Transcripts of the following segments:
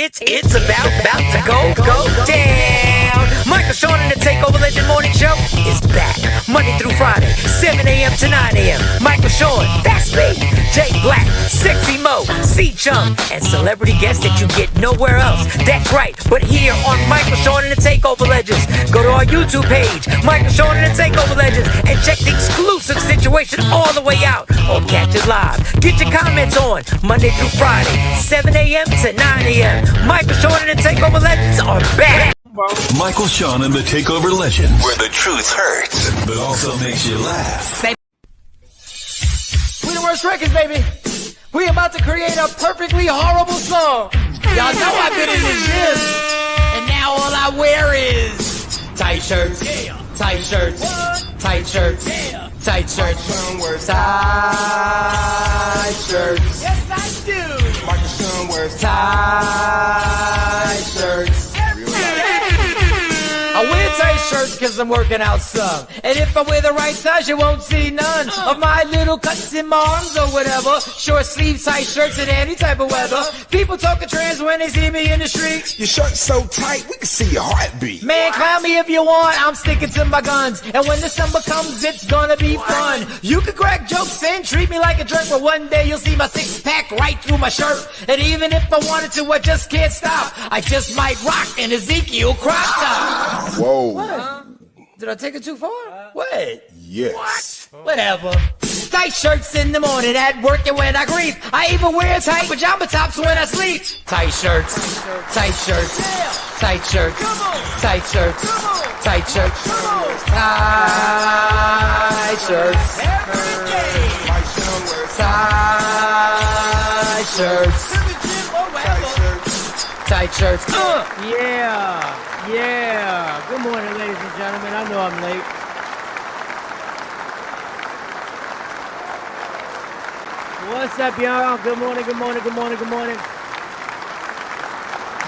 It's about to go down. Michael Sean and the Takeover Legend Morning Show is back Monday through Friday, 7 a.m. to 9 a.m. Michael Sean, that's me. Jay Black, Sexy Mo, C-Chum, and celebrity guests that you get nowhere else. That's right, but here on Michael Sean and the Takeover Legends. Go to our YouTube page, Michael Sean and the Takeover Legends, and check the exclusive situation all the way out. Or catch it live. Get your comments on Monday through Friday, 7 a.m. to 9 a.m. Michael Sean and the Takeover Legends are back. Michael Sean and the Takeover Legends, where the truth hurts, but also makes you laugh. We the worst records, baby. We about to create a perfectly horrible song. Y'all know I've been in the gym, and now all I wear is tight shirts, tight shirts, tight shirts, tight shirts, tight shirts. Yes, I do. Michael Sean wears tight shirts. I wear tight shirts because I'm working out some. And if I wear the right size, you won't see none of my little cuts in my arms or whatever. Short sleeve tight shirts in any type of weather. People talking trans when they see me in the street. Your shirt's so tight, we can see your heartbeat. Man, clown me if you want, I'm sticking to my guns. And when the summer comes, it's gonna be fun. You can crack jokes and treat me like a jerk, but one day you'll see my six-pack right through my shirt. And even if I wanted to, I just can't stop. I just might rock an Ezekiel crop top. Whoa. What? Did I take it too far? What? Yes. What? Whatever. Tight shirts in the morning at work and when I grieve. I even wear tight pajama tops when I sleep. Tight shirts, tight shirts, tight shirts, tight shirts, tight shirts, tight shirts, tight shirts, tight shirts. Yeah. Good morning, ladies and gentlemen. I know I'm late. What's up, y'all? Good morning. We're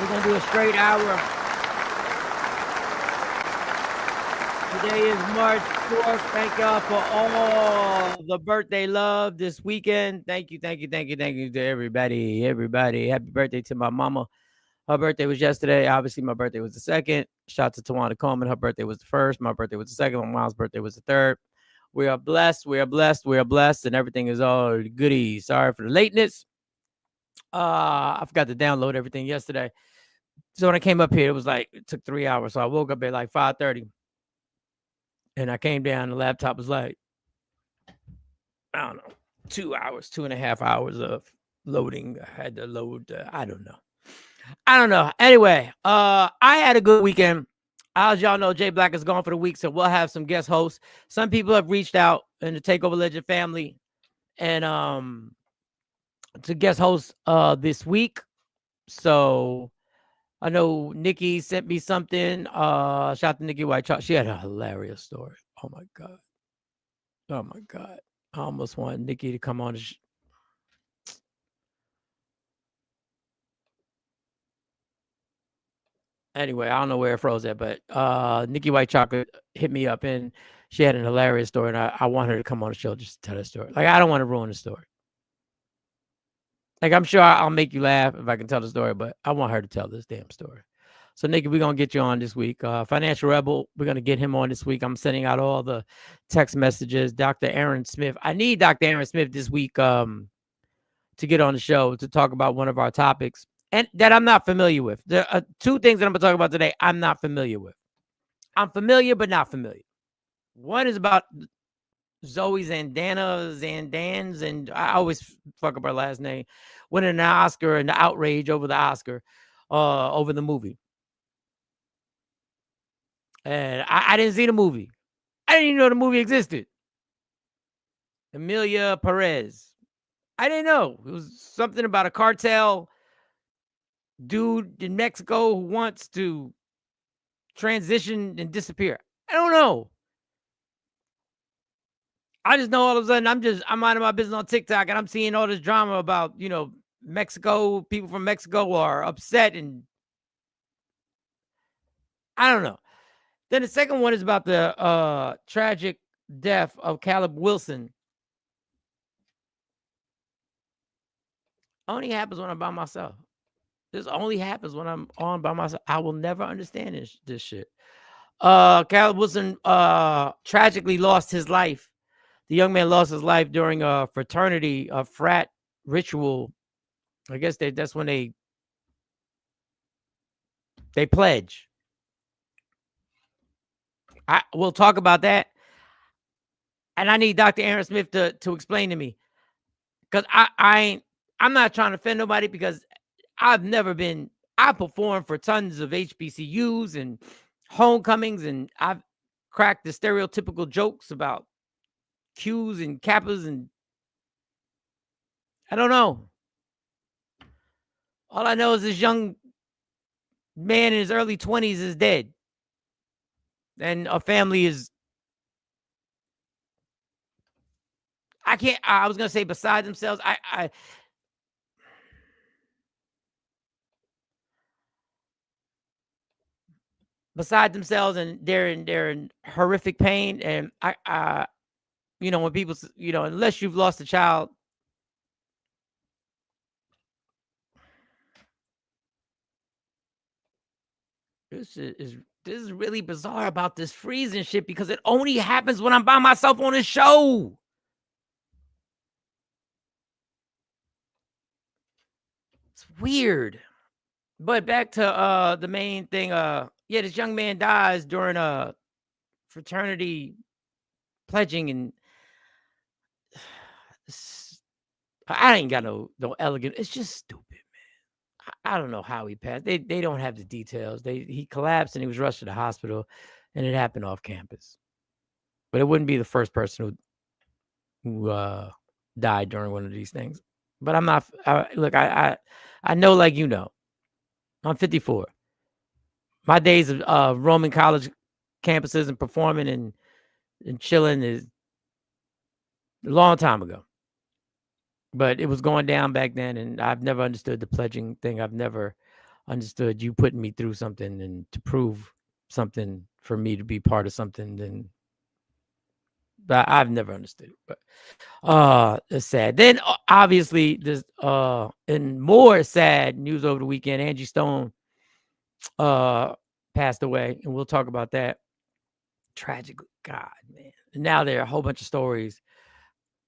going to do a straight hour. Today is March 4th. Thank y'all for all the birthday love this weekend. Thank you to everybody. Happy birthday to my mama. Her birthday was yesterday. Obviously, my birthday was the 2nd. Shout out to Tawana Coleman. Her birthday was the 1st. My birthday was the 2nd. My mom's birthday was the 3rd. We are blessed, and everything is all goody. Sorry for the lateness. I forgot to download everything yesterday. So when I came up here, it took 3 hours. So I woke up at like 5:30. And I came down, the laptop was like, I don't know, 2.5 hours of loading. I had to load, I don't know. Anyway, I had a good weekend. As y'all know, Jay Black is gone for the week, so we'll have some guest hosts. Some people have reached out in the Takeover Legend family and to guest host this week. So I know Nikki sent me something. Shout out to Nikki White. She had a hilarious story. Oh my God. I almost wanted Nikki to come on. Anyway, I don't know where it froze at, but Nikki White Chocolate hit me up and she had an hilarious story, and I want her to come on the show just to tell the story. Like, I don't want to ruin the story. Like, I'm sure I'll make you laugh if I can tell the story, but I want her to tell this damn story. So, Nikki, we're going to get you on this week. Financial Rebel, we're going to get him on this week. I'm sending out all the text messages. Dr. Aaron Smith. I need Dr. Aaron Smith this week to get on the show to talk about one of our topics. And that I'm not familiar with. There are two things that I'm going to talk about today I'm not familiar with. I'm familiar, but not familiar. One is about Zoe Zandans, and I always fuck up her last name, winning an Oscar and the outrage over the Oscar, over the movie. And I didn't see the movie. I didn't even know the movie existed. Emilia Perez. I didn't know. It was something about a cartel dude in Mexico who wants to transition and disappear. I don't know. I just know all of a sudden I'm minding my business on TikTok and I'm seeing all this drama about, Mexico. People from Mexico are upset, and I don't know. Then the second one is about the tragic death of Caleb Wilson. Only happens when I'm by myself. This only happens when I'm on by myself. I will never understand this shit. Caleb Wilson tragically lost his life. The young man lost his life during a fraternity, a frat ritual. I guess that's when they pledge. We'll talk about that. And I need Dr. Aaron Smith to explain to me. Because I'm not trying to offend nobody, because I performed for tons of HBCUs and homecomings, and I've cracked the stereotypical jokes about Qs and Kappas, and I don't know. All I know is this young man in his early 20s is dead. And a family is, I was going to say beside themselves. Beside themselves, and they're in horrific pain. And when people, unless you've lost a child, this is really bizarre about this freezing shit, because it only happens when I'm by myself on a show. It's weird. But back to the main thing. This young man dies during a fraternity pledging, and I ain't got no elegant. It's just stupid, man. I don't know how he passed. They don't have the details. He collapsed and he was rushed to the hospital, and it happened off campus. But it wouldn't be the first person who died during one of these things. But I'm not. Look, I know, like, I'm 54. My days of roaming college campuses and performing and chilling is a long time ago. But it was going down back then, and I've never understood the pledging thing. I've never understood you putting me through something and to prove something for me to be part of something. But I've never understood it. But it's sad. Then obviously there's and more sad news over the weekend. Angie Stone passed away, and we'll talk about that. Tragically, God, man. And now there are a whole bunch of stories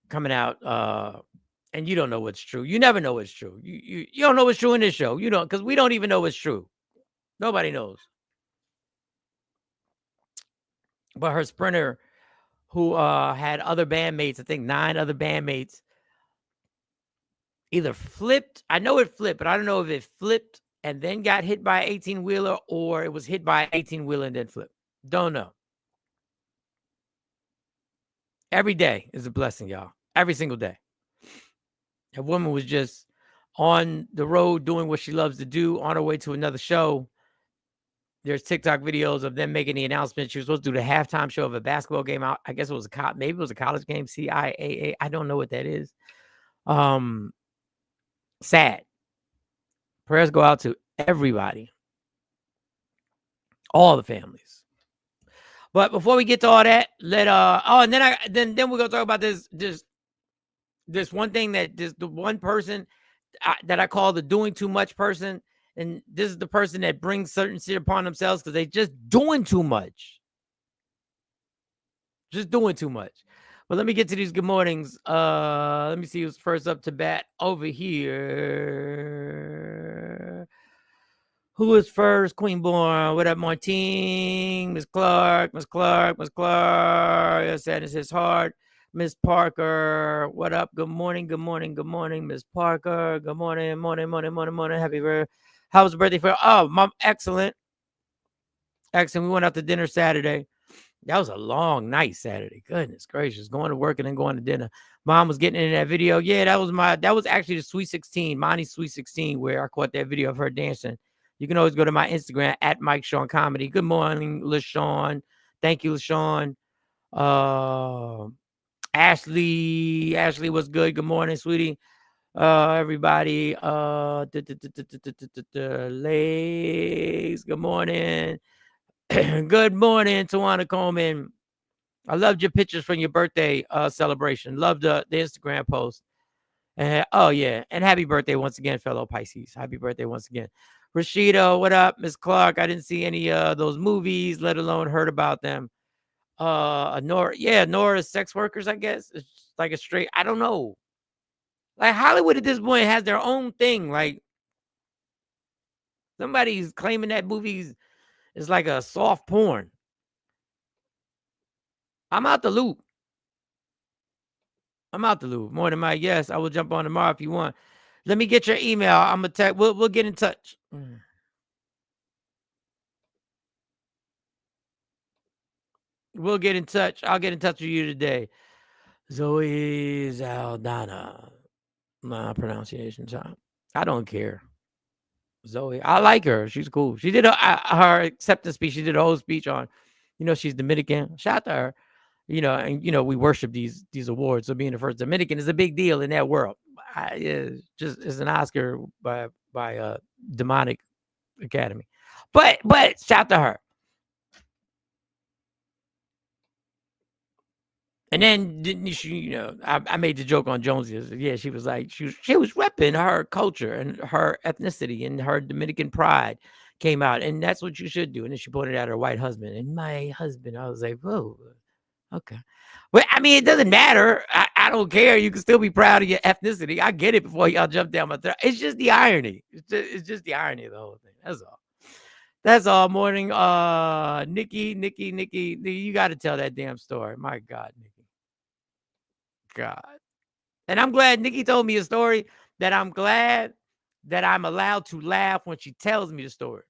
coming out, and you don't know what's true. You never know what's true. You don't know what's true in this show. You don't, because we don't even know what's true. Nobody knows. But her sprinter, who had other bandmates, I think 9 other bandmates, either flipped. I know it flipped, but I don't know if it flipped and then got hit by an 18-wheeler, or it was hit by an 18-wheeler and then flipped. Don't know. Every day is a blessing, y'all. Every single day. A woman was just on the road doing what she loves to do, on her way to another show. There's TikTok videos of them making the announcement. She was supposed to do the halftime show of a basketball game out. I guess it was maybe it was a college game, CIAA. I don't know what that is. Sad. Prayers go out to everybody, all the families. But before we get to all that, and then we're gonna talk about this one thing, that the one person that I call the doing too much person. And this is the person that brings certain shit upon themselves because they just doing too much. Just doing too much. But let me get to these good mornings. Let me see who's first up to bat over here. Who is first? Queenborn. What up, Martine? Miss Clark. Yes, Saddness is hard. Miss Parker, what up? Good morning. Miss Parker. Good morning. Happy birthday. How was the birthday for? Oh, Mom, excellent. We went out to dinner Saturday. That was a long night Saturday. Goodness gracious. Going to work and then going to dinner. Mom was getting in that video. Yeah, that was actually the Sweet 16, Monty's Sweet 16, where I caught that video of her dancing. You can always go to my Instagram at Mike Sean Comedy. Good morning, LaShawn. Thank you, LaShawn. Ashley was good. Good morning, sweetie. Everybody. Legs. Good morning. Good morning, Tawana Coleman. I loved your pictures from your birthday celebration. Loved the Instagram post. And oh yeah, and happy birthday once again, fellow Pisces. Happy birthday once again. Rashida, what up? Miss Clark, I didn't see any those movies, let alone heard about them. Nora's sex workers, I guess. It's like a straight, I don't know. Like Hollywood at this point has their own thing. Like somebody's claiming that movies is like a soft porn. I'm out the loop. More than my yes. I will jump on tomorrow if you want. Let me get your email. I'm gonna text. We'll get in touch. We'll get in touch. I'll get in touch with you today. Zoe Zaldana. My pronunciation time. I don't care. Zoe. I like her. She's cool. She did her acceptance speech. She did a whole speech on, she's Dominican. Shout out to her. And we worship these awards. So being the first Dominican is a big deal in that world. It's an Oscar by demonic academy. But shout out to her. And then didn't she, I made the joke on Jonesy. Yeah, she was like, she was repping her culture and her ethnicity and her Dominican pride came out. And that's what you should do. And then she pointed out her white husband. And my husband, I was like, whoa, okay. But I mean, it doesn't matter. I don't care. You can still be proud of your ethnicity. I get it before y'all jump down my throat. It's just the irony. It's just the irony of the whole thing. That's all. That's all. Morning. Nikki, you got to tell that damn story. My God, Nikki. God. And I'm glad Nikki told me a story that I'm glad that I'm allowed to laugh when she tells me the story.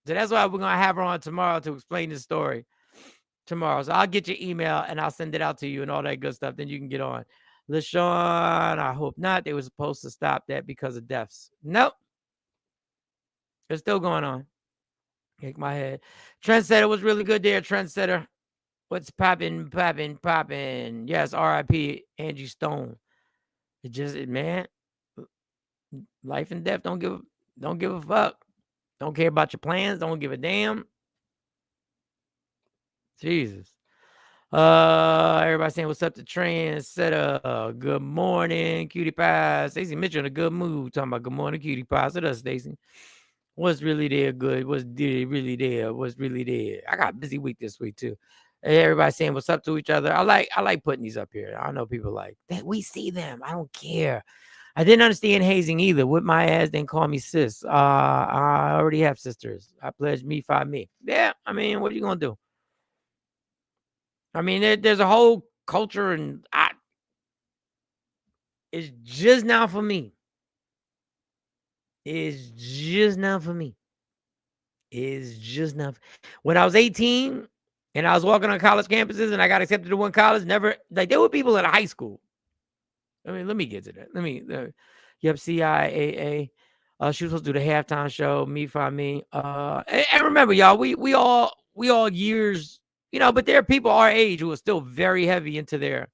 So that's why we're going to have her on tomorrow to explain the story tomorrow. So I'll get your email and I'll send it out to you and all that good stuff. Then you can get on. LaShawn, I hope not. They were supposed to stop that because of deaths. Nope. It's still going on. Shake my head. Trendsetter was really good there. Trendsetter. What's popping? Yes, R.I.P. Angie Stone. Man, life and death don't give a fuck. Don't care about your plans. Don't give a damn. Jesus. Everybody saying what's up to Trendsetter. Good morning, Cutie Pie. Stacey Mitchell in a good mood. Talking about good morning, Cutie Pie. What up, Stacey? What's really there good? What's really there? What's really there? I got a busy week this week too. Everybody saying what's up to each other. I like putting these up here. I know people like that. We see them. I don't care. I didn't understand hazing either. Whip my ass, then call me sis. I already have sisters. I pledge me, 5 me. Yeah, I mean, what are you gonna do? I mean, there's a whole culture, and it's just not for me. It's just not for me. It's just not. When I was 18 and I was walking on college campuses and I got accepted to one college, never like there were people in high school. I mean, let me get to that. Yep, CIAA. She was supposed to do the halftime show, Me Find Me. And remember, y'all, we all years, but there are people our age who are still very heavy into their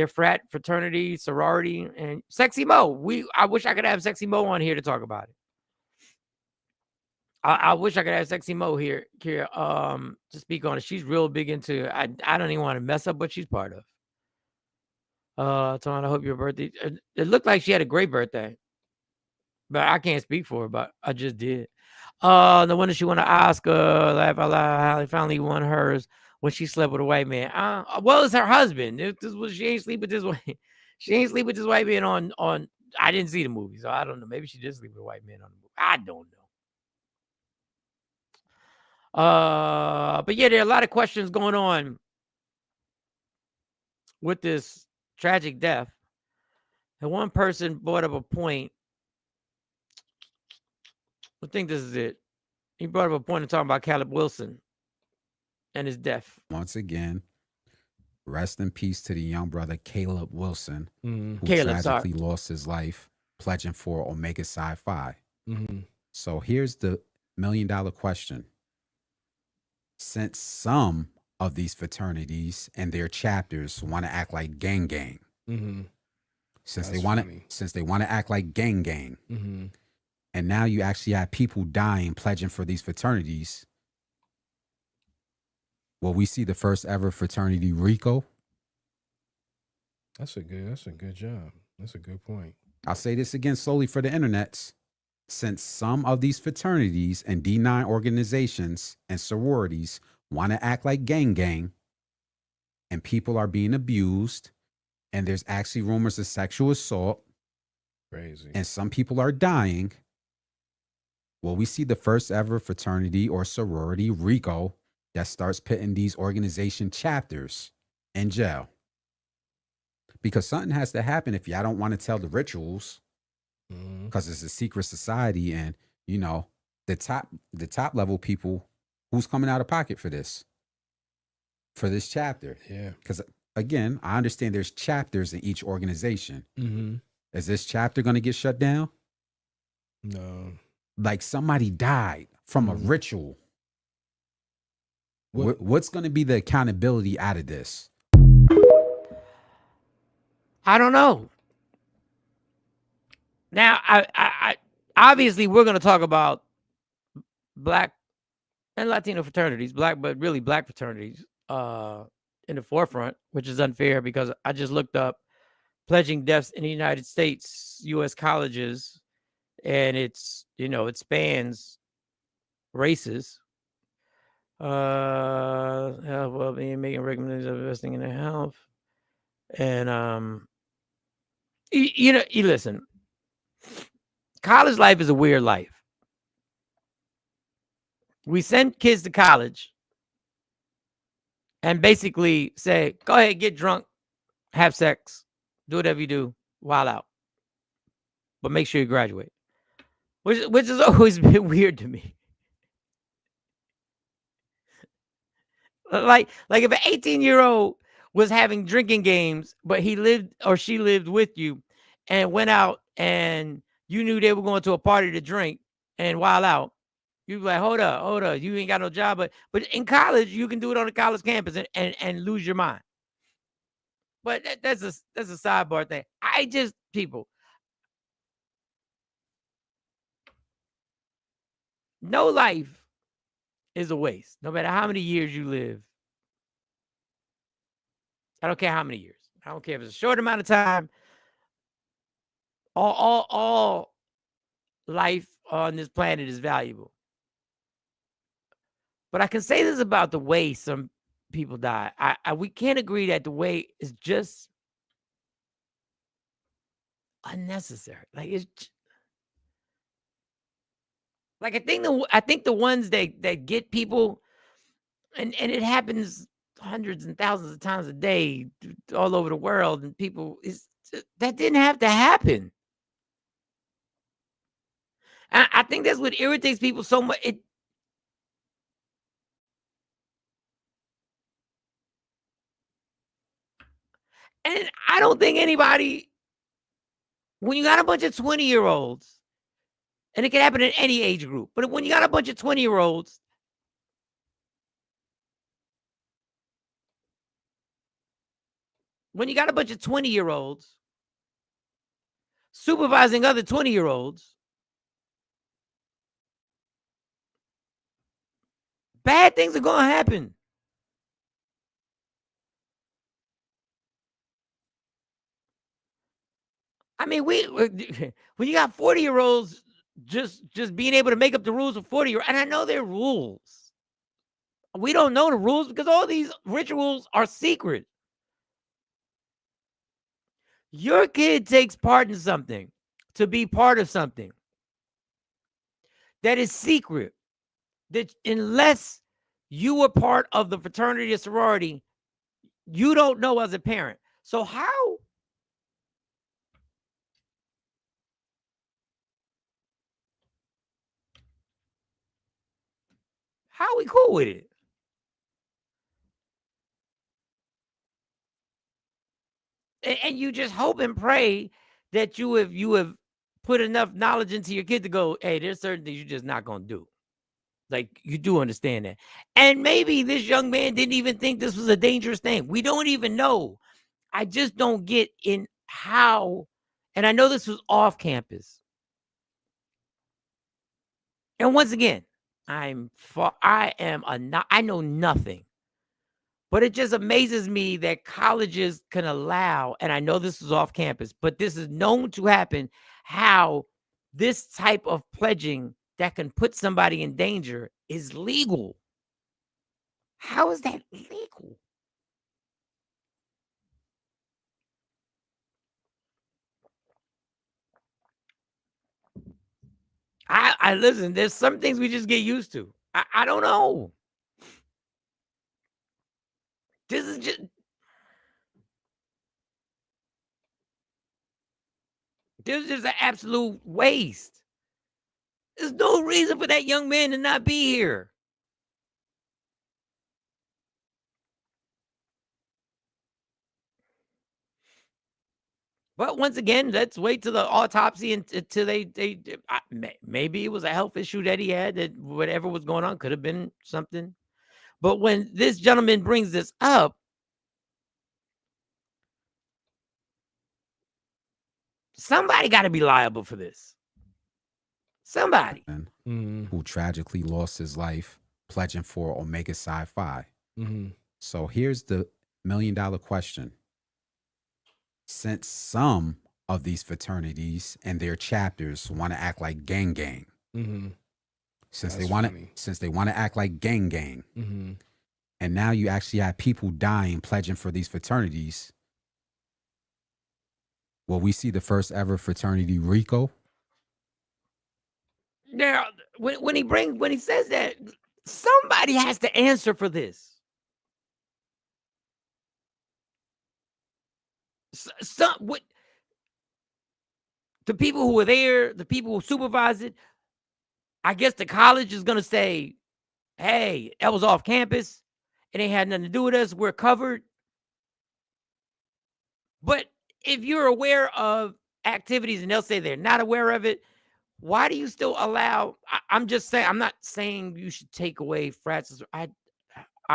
fraternity, sorority, and Sexy Mo. I wish I could have Sexy Mo on here to talk about it. I wish I could have Sexy Mo here to speak on it. She's real big into. I don't even want to mess up what she's part of. Ton, I hope your birthday. It looked like she had a great birthday, but I can't speak for her. But I just did. The one that she won an Oscar, laugh out loud. Holly finally won hers when she slept with a white man. Well, it's her husband. She ain't sleep with this white. She ain't sleep with this white man on. I didn't see the movie, so I don't know. Maybe she did sleep with a white man on the movie. I don't know. But yeah, there are a lot of questions going on with this tragic death. And one person brought up a point. I think this is it. He brought up a point in talking about Caleb Wilson and his death. Once again, rest in peace to the young brother Caleb Wilson, who tragically lost his life pledging for Omega Psi Phi. So here's the $1 million question. Since some of these fraternities and their chapters want to act like gang, since they want to act like gang, and now you actually have people dying pledging for these fraternities, will we see the first ever fraternity RICO? That's a good job. That's a good point. I'll say this again solely for the internets. Since some of these fraternities and D9 organizations and sororities want to act like gang, and people are being abused, and there's actually rumors of sexual assault, crazy, and some people are dying, will we see the first ever fraternity or sorority, RICO, that starts putting these organization chapters in jail? Because something has to happen if y'all don't want to tell the rituals, because it's a secret society, and you know the top level people, who's coming out of pocket for this chapter? Yeah. Because again, I understand there's chapters in each organization. Is this chapter going to get shut down? No. Like somebody died from a ritual. What's going to be the accountability out of this? I don't know. Now, I obviously we're going to talk about Black and Latino fraternities, but really Black fraternities in the forefront, which is unfair because I just looked up pledging deaths in the United States, U.S. colleges, and it spans races. Health, well-being, making recommendations of investing in their health, and you listen. College life is a weird life. We send kids to college and basically say, go ahead, get drunk, have sex, do whatever you do, wild out. But make sure you graduate. Which has always been weird to me. Like if an 18-year-old was having drinking games, but he lived or she lived with you and went out and you knew they were going to a party to drink and wild out, you'd be like, hold up, you ain't got no job. But in college, you can do it on the college campus and lose your mind. But that's a sidebar thing. No life is a waste, no matter how many years you live. I don't care how many years. I don't care if it's a short amount of time. All life on this planet is valuable. But I can say this about the way some people die. We can't agree that the way is just unnecessary. Like I think the ones that get people, and it happens hundreds and thousands of times a day all over the world, and people that didn't have to happen. I think that's what irritates people so much. And I don't think anybody, when you got a bunch of 20-year-olds, and it can happen in any age group, but when you got a bunch of 20-year-olds, supervising other 20-year-olds, bad things are going to happen. I mean, when you got 40-year-olds just being able to make up the rules for 40-year-olds, and I know they're rules. We don't know the rules because all these rituals are secret. Your kid takes part in something to be part of something that is secret, that unless you were part of the fraternity or sorority, you don't know as a parent. So how are we cool with it? And you just hope and pray that you have put enough knowledge into your kid to go, hey, there's certain things you're just not going to do. Like, you do understand that. And maybe this young man didn't even think this was a dangerous thing. We don't even know. I just don't get in how, and I know this was off campus. And once again, I know nothing. But it just amazes me that colleges can allow, and I know this is off campus, but this is known to happen, how this type of pledging that can put somebody in danger is legal. How is that legal? I listen, there's some things we just get used to. I don't know. This is just an absolute waste. There's no reason for that young man to not be here. But once again, let's wait till the autopsy until maybe it was a health issue that he had, that whatever was going on could have been something. But when this gentleman brings this up, somebody got to be liable for this. Somebody. Who tragically lost his life pledging for Omega Psi Phi. So here's the $1 million question. Since some of these fraternities and their chapters want to act like gang, since they want to act like gang, and now you actually have people dying pledging for these fraternities, will we see the first ever fraternity RICO? Now, when he says that, somebody has to answer for this. The people who were there, the people who supervised it, I guess the college is going to say, hey, that was off campus. It ain't had nothing to do with us. We're covered. But if you're aware of activities and they'll say they're not aware of it, why do you still allow? I'm just saying, I'm not saying you should take away frats. I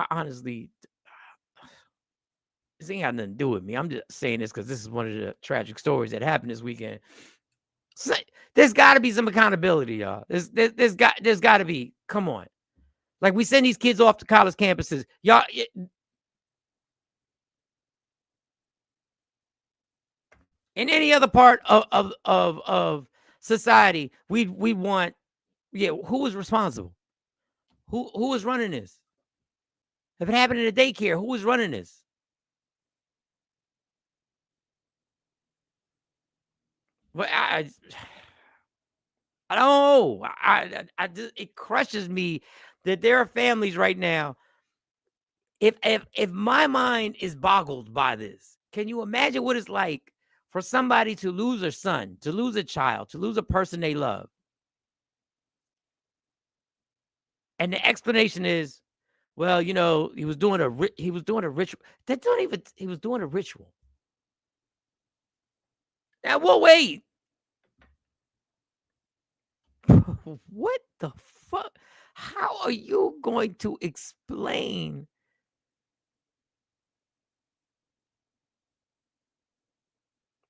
honestly, this ain't got nothing to do with me. I'm just saying this because this is one of the tragic stories that happened this weekend. So, there's got to be some accountability, y'all. There's got to be. Come on, like we send these kids off to college campuses, y'all. In any other part of society, we want, who is responsible? Who is running this? If it happened in a daycare, who is running this? But I don't know. I just, it crushes me that there are families right now. If my mind is boggled by this, can you imagine what it's like for somebody to lose a son, to lose a child, to lose a person they love? And the explanation is, well, he was doing a ritual. He was doing a ritual. Now we'll wait. What the fuck? How are you going to explain?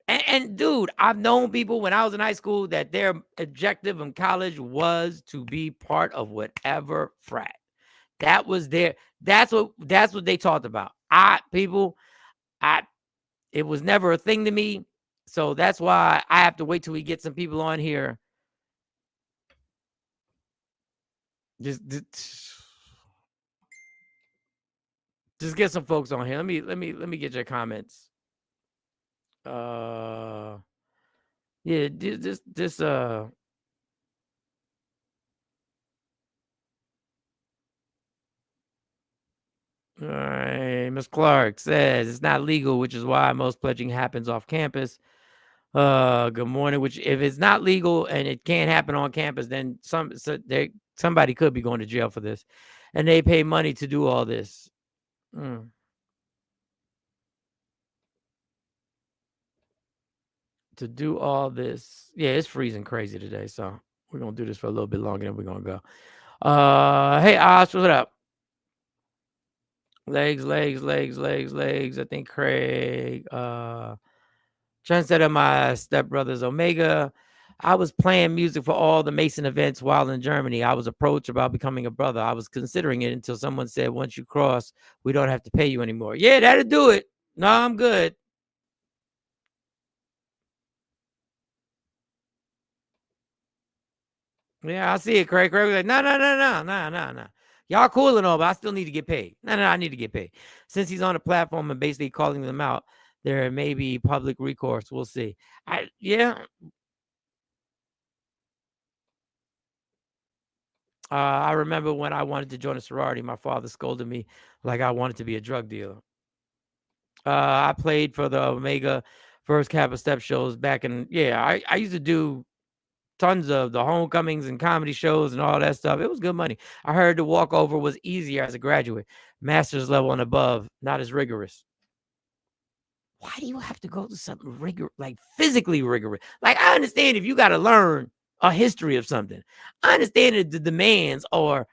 And dude, I've known people when I was in high school that their objective in college was to be part of whatever frat. That was that's what they talked about. It was never a thing to me. So that's why I have to wait till we get some people on here. Just get some folks on here. Let me get your comments. All right, Ms. Clark says it's not legal, which is why most pledging happens off campus. Good morning. Which, if it's not legal and it can't happen on campus, then somebody could be going to jail for this, and they pay money to do all this. To do all this. Yeah, it's freezing crazy today, so we're gonna do this for a little bit longer, then we're gonna go. Hey Osh, what's up? Legs. I think Craig. Trendsetter, my stepbrother's Omega. I was playing music for all the Mason events while in Germany. I was approached about becoming a brother. I was considering it until someone said, once you cross, we don't have to pay you anymore. Yeah, that'll do it. No, I'm good. Yeah, I see it, Craig. Craig was like, no. Y'all cool and all, but I still need to get paid. No, I need to get paid. Since he's on the platform and basically calling them out, there may be public recourse. We'll see. I remember when I wanted to join a sorority, my father scolded me like I wanted to be a drug dealer. I played for the Omega First Kappa Step shows back in, I used to do tons of the homecomings and comedy shows and all that stuff. It was good money. I heard the walkover was easier as a graduate, master's level and above, not as rigorous. Why do you have to go to something rigorous, like physically rigorous? Like, I understand if you got to learn a history of something. I understand that the demands are,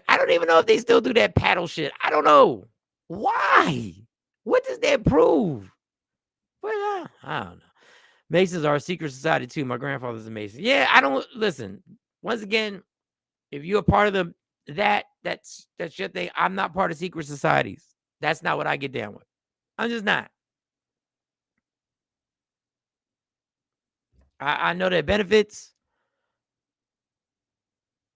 I don't even know if they still do that paddle shit. I don't know. Why? What does that prove? Well, I don't know. Masons are a secret society too. My grandfather's a Mason. Yeah, I don't listen. Once again, if you're a part of that's your thing. I'm not part of secret societies. That's not what I get down with. I'm just not. I know their benefits.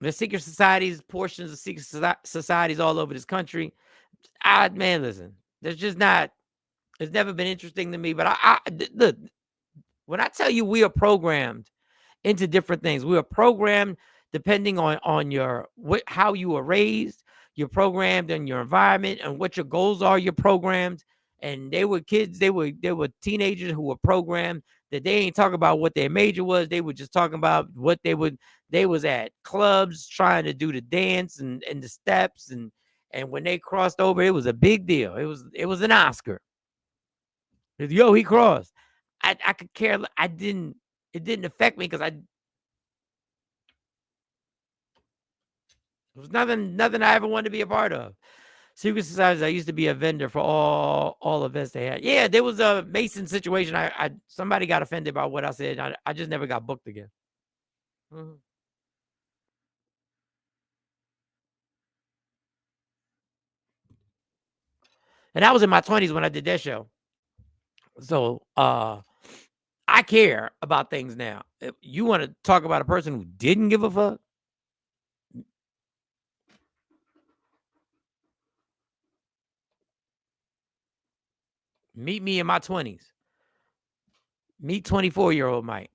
The secret societies, portions of secret societies all over this country. Man, listen, there's just not. It's never been interesting to me. But look, when I tell you we are programmed into different things, we are programmed depending on your how you were raised. You're programmed in your environment and what your goals are. You're programmed, and they were kids. They were teenagers who were programmed that they ain't talking about what their major was. They were just talking about what they was at clubs trying to do the dance and the steps and when they crossed over, it was a big deal. It was an Oscar. Yo, he crossed. I could care. It didn't affect me because it was nothing I ever wanted to be a part of. Secret societies, I used to be a vendor for all events they had. Yeah, there was a Mason situation. Somebody got offended by what I said. I just never got booked again. Mm-hmm. And I was in my 20s when I did that show. So I care about things now. If you want to talk about a person who didn't give a fuck, meet me in my 20s. Meet 24-year-old Mike.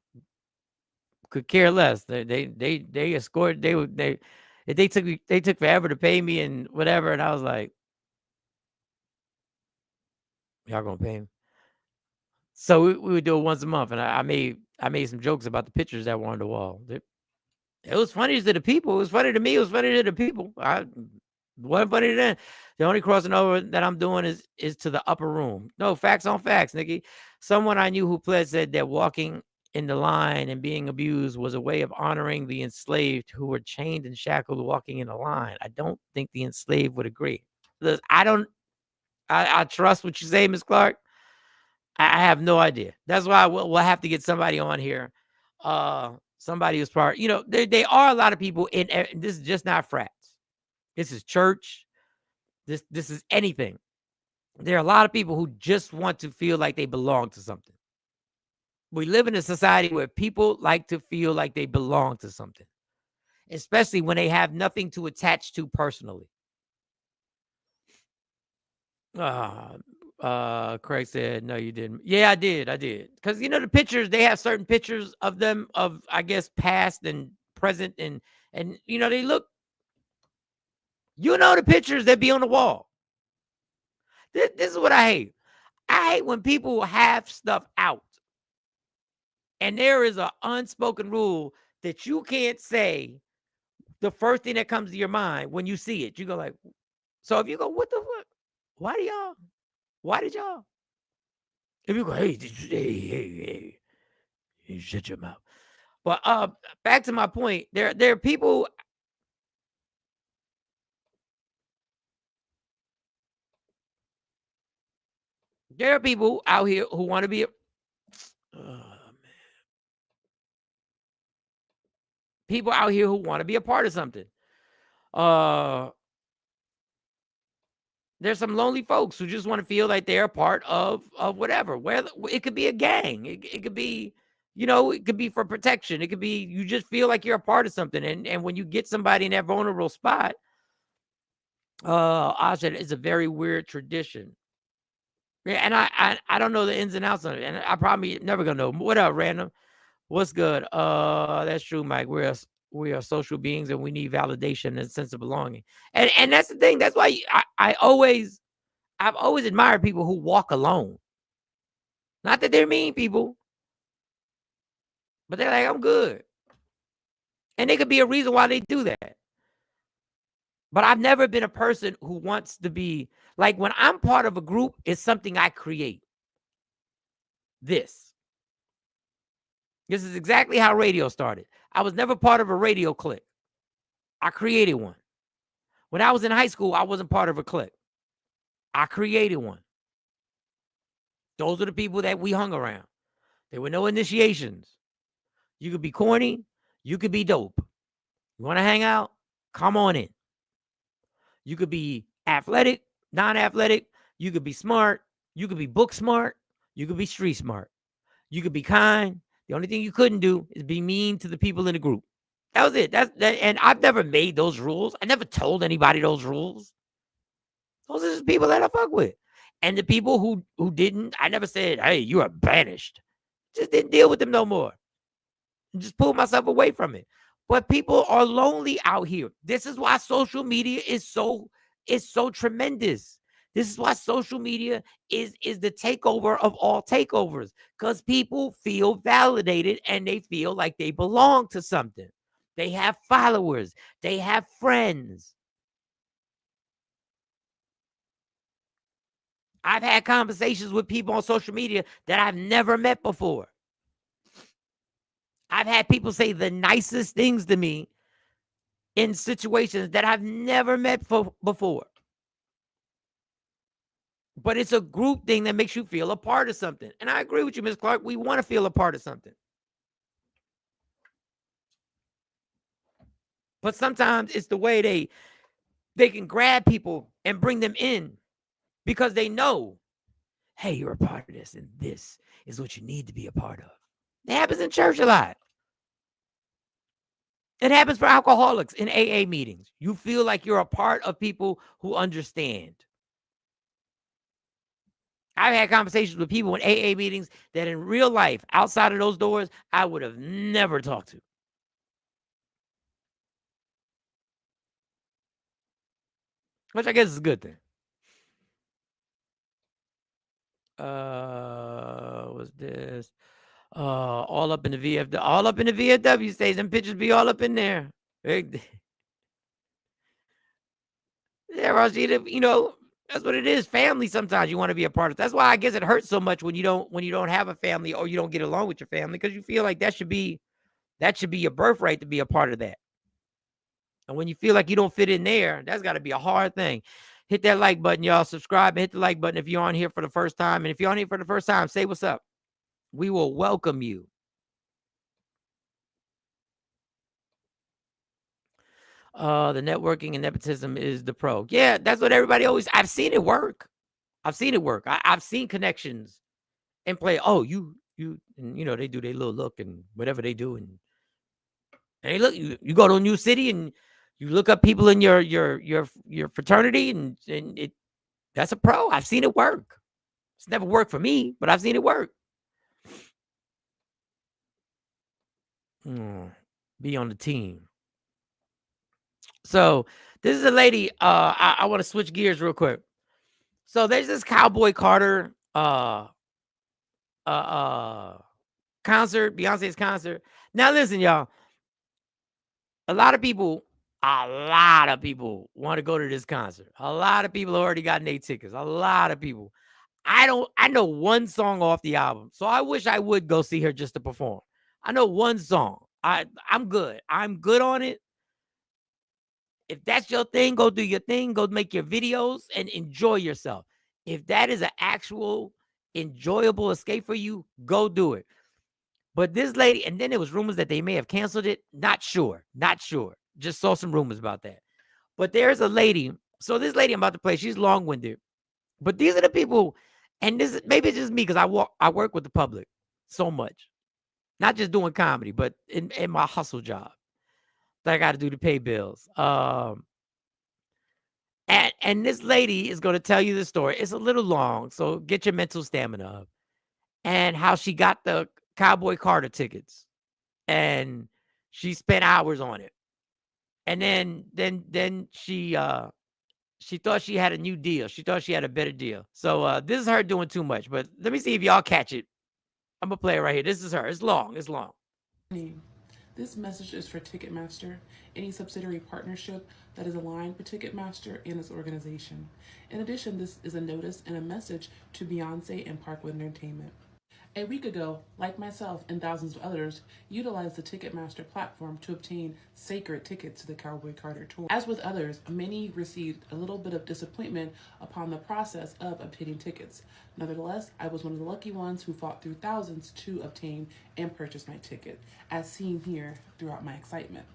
Could care less. They escorted. They took forever to pay me and whatever. And I was like, y'all gonna pay me? So we would do it once a month. And I made some jokes about the pictures that were on the wall. It was funny to the people. It was funny to me. It was funny to the people. Wasn't funny to them. The only crossing over that I'm doing is to the upper room. No, facts on facts, Nikki. Someone I knew who pled said that walking in the line and being abused was a way of honoring the enslaved who were chained and shackled walking in the line. I don't think the enslaved would agree. Look, I trust what you say, Ms. Clark. I have no idea. That's why we'll have to get somebody on here. Somebody who's part, they are a lot of people in this is just not frats. This is church. This is anything. There are a lot of people who just want to feel like they belong to something. We live in a society where people like to feel like they belong to something, especially when they have nothing to attach to personally. Craig said, no, you didn't. Yeah, I did. Because, the pictures, they have certain pictures of them of, I guess, past and present. And they look, the pictures that be on the wall. This is what I hate. I hate when people have stuff out. And there is an unspoken rule that you can't say the first thing that comes to your mind when you see it. You go like, so if you go, what the fuck? Why did y'all? If you go, hey, you shut your mouth. But back to my point, there are people. There are people out here who want to be people out here who want to be a part of something. There's some lonely folks who just want to feel like they're a part of whatever. Where it could be a gang, it could be, it could be for protection. It could be you just feel like you're a part of something, and when you get somebody in that vulnerable spot, I said it's a very weird tradition. Yeah, and I don't know the ins and outs of it, and I probably never gonna know. What up, random? What's good? That's true, Mike. We are social beings, and we need validation and a sense of belonging. And that's the thing. That's why I've always admired people who walk alone. Not that they're mean people, but they're like, I'm good. And there could be a reason why they do that. But I've never been a person who wants to be like, when I'm part of a group, it's something I create. This is exactly how radio started. I was never part of a radio clique. I created one. When I was in high school, I wasn't part of a clique. I created one. Those are the people that we hung around. There were no initiations. You could be corny. You could be dope. You want to hang out? Come on in. You could be athletic, non-athletic. You could be smart. You could be book smart. You could be street smart. You could be kind. The only thing you couldn't do is be mean to the people in the group. That was it. And I've never made those rules. I never told anybody those rules. Those are just people that I fuck with. And the people who didn't, I never said, hey, you are banished. Just didn't deal with them no more. Just pulled myself away from it. But people are lonely out here. This is why social media is so tremendous. This is why social media is the takeover of all takeovers, because people feel validated and they feel like they belong to something. They have followers. They have friends. I've had conversations with people on social media that I've never met before. I've had people say the nicest things to me in situations that I've never met before. But it's a group thing that makes you feel a part of something. And I agree with you, Ms. Clark. We want to feel a part of something. But sometimes it's the way they can grab people and bring them in because they know, hey, you're a part of this, and this is what you need to be a part of. It happens in church a lot. It happens for alcoholics in AA meetings. You feel like you're a part of people who understand. I've had conversations with people in AA meetings that in real life, outside of those doors, I would have never talked to. Which I guess is a good thing. What's this? All up in the VFW. All up in the VFW stage. Them pictures be all up in there. Yeah, Rashida, that's what it is. Family sometimes you want to be a part of. That's why I guess it hurts so much when you don't have a family or you don't get along with your family, because you feel like that should be your birthright to be a part of that. And when you feel like you don't fit in there, that's got to be a hard thing. Hit that like button, y'all. Subscribe and hit the like button if you're on here for the first time. And if you're on here for the first time, say what's up. We will welcome you. The networking and nepotism is the pro. Yeah, that's what everybody always. I've seen it work. I've seen connections and play. Oh, you, they do their little look and whatever they do, and hey, look, you go to a new city and you look up people in your fraternity, and it that's a pro. I've seen it work. It's never worked for me, but I've seen it work. Be on the team. So this is a lady. I want to switch gears real quick. So there's this Cowboy Carter concert, Beyonce's concert. Now listen, y'all. A lot of people want to go to this concert. A lot of people already got their tickets. A lot of people. I know one song off the album, so I wish I would go see her just to perform. I know one song. I'm good. I'm good on it. If that's your thing, go do your thing. Go make your videos and enjoy yourself. If that is an actual enjoyable escape for you, go do it. But this lady, and then there was rumors that they may have canceled it. Not sure. Just saw some rumors about that. But there's a lady. So this lady I'm about to play, she's long-winded. But these are the people, and this maybe it's just me because I work with the public so much. Not just doing comedy, but in my hustle job that I got to do to pay bills. And this lady is going to tell you the story. It's a little long, so get your mental stamina up. And how she got the Cowboy Carter tickets, and she spent hours on it. And then she thought she had a new deal. She thought she had a better deal. So this is her doing too much. But let me see if y'all catch it. I'm gonna play it right here. This is her. It's long. This message is for Ticketmaster, any subsidiary partnership that is aligned with Ticketmaster and its organization. In addition, this is a notice and a message to Beyonce and Parkwood Entertainment. A week ago, like myself and thousands of others, utilized the Ticketmaster platform to obtain sacred tickets to the Cowboy Carter tour. As with others, many received a little bit of disappointment upon the process of obtaining tickets. Nevertheless, I was one of the lucky ones who fought through thousands to obtain and purchase my ticket, as seen here throughout my excitement.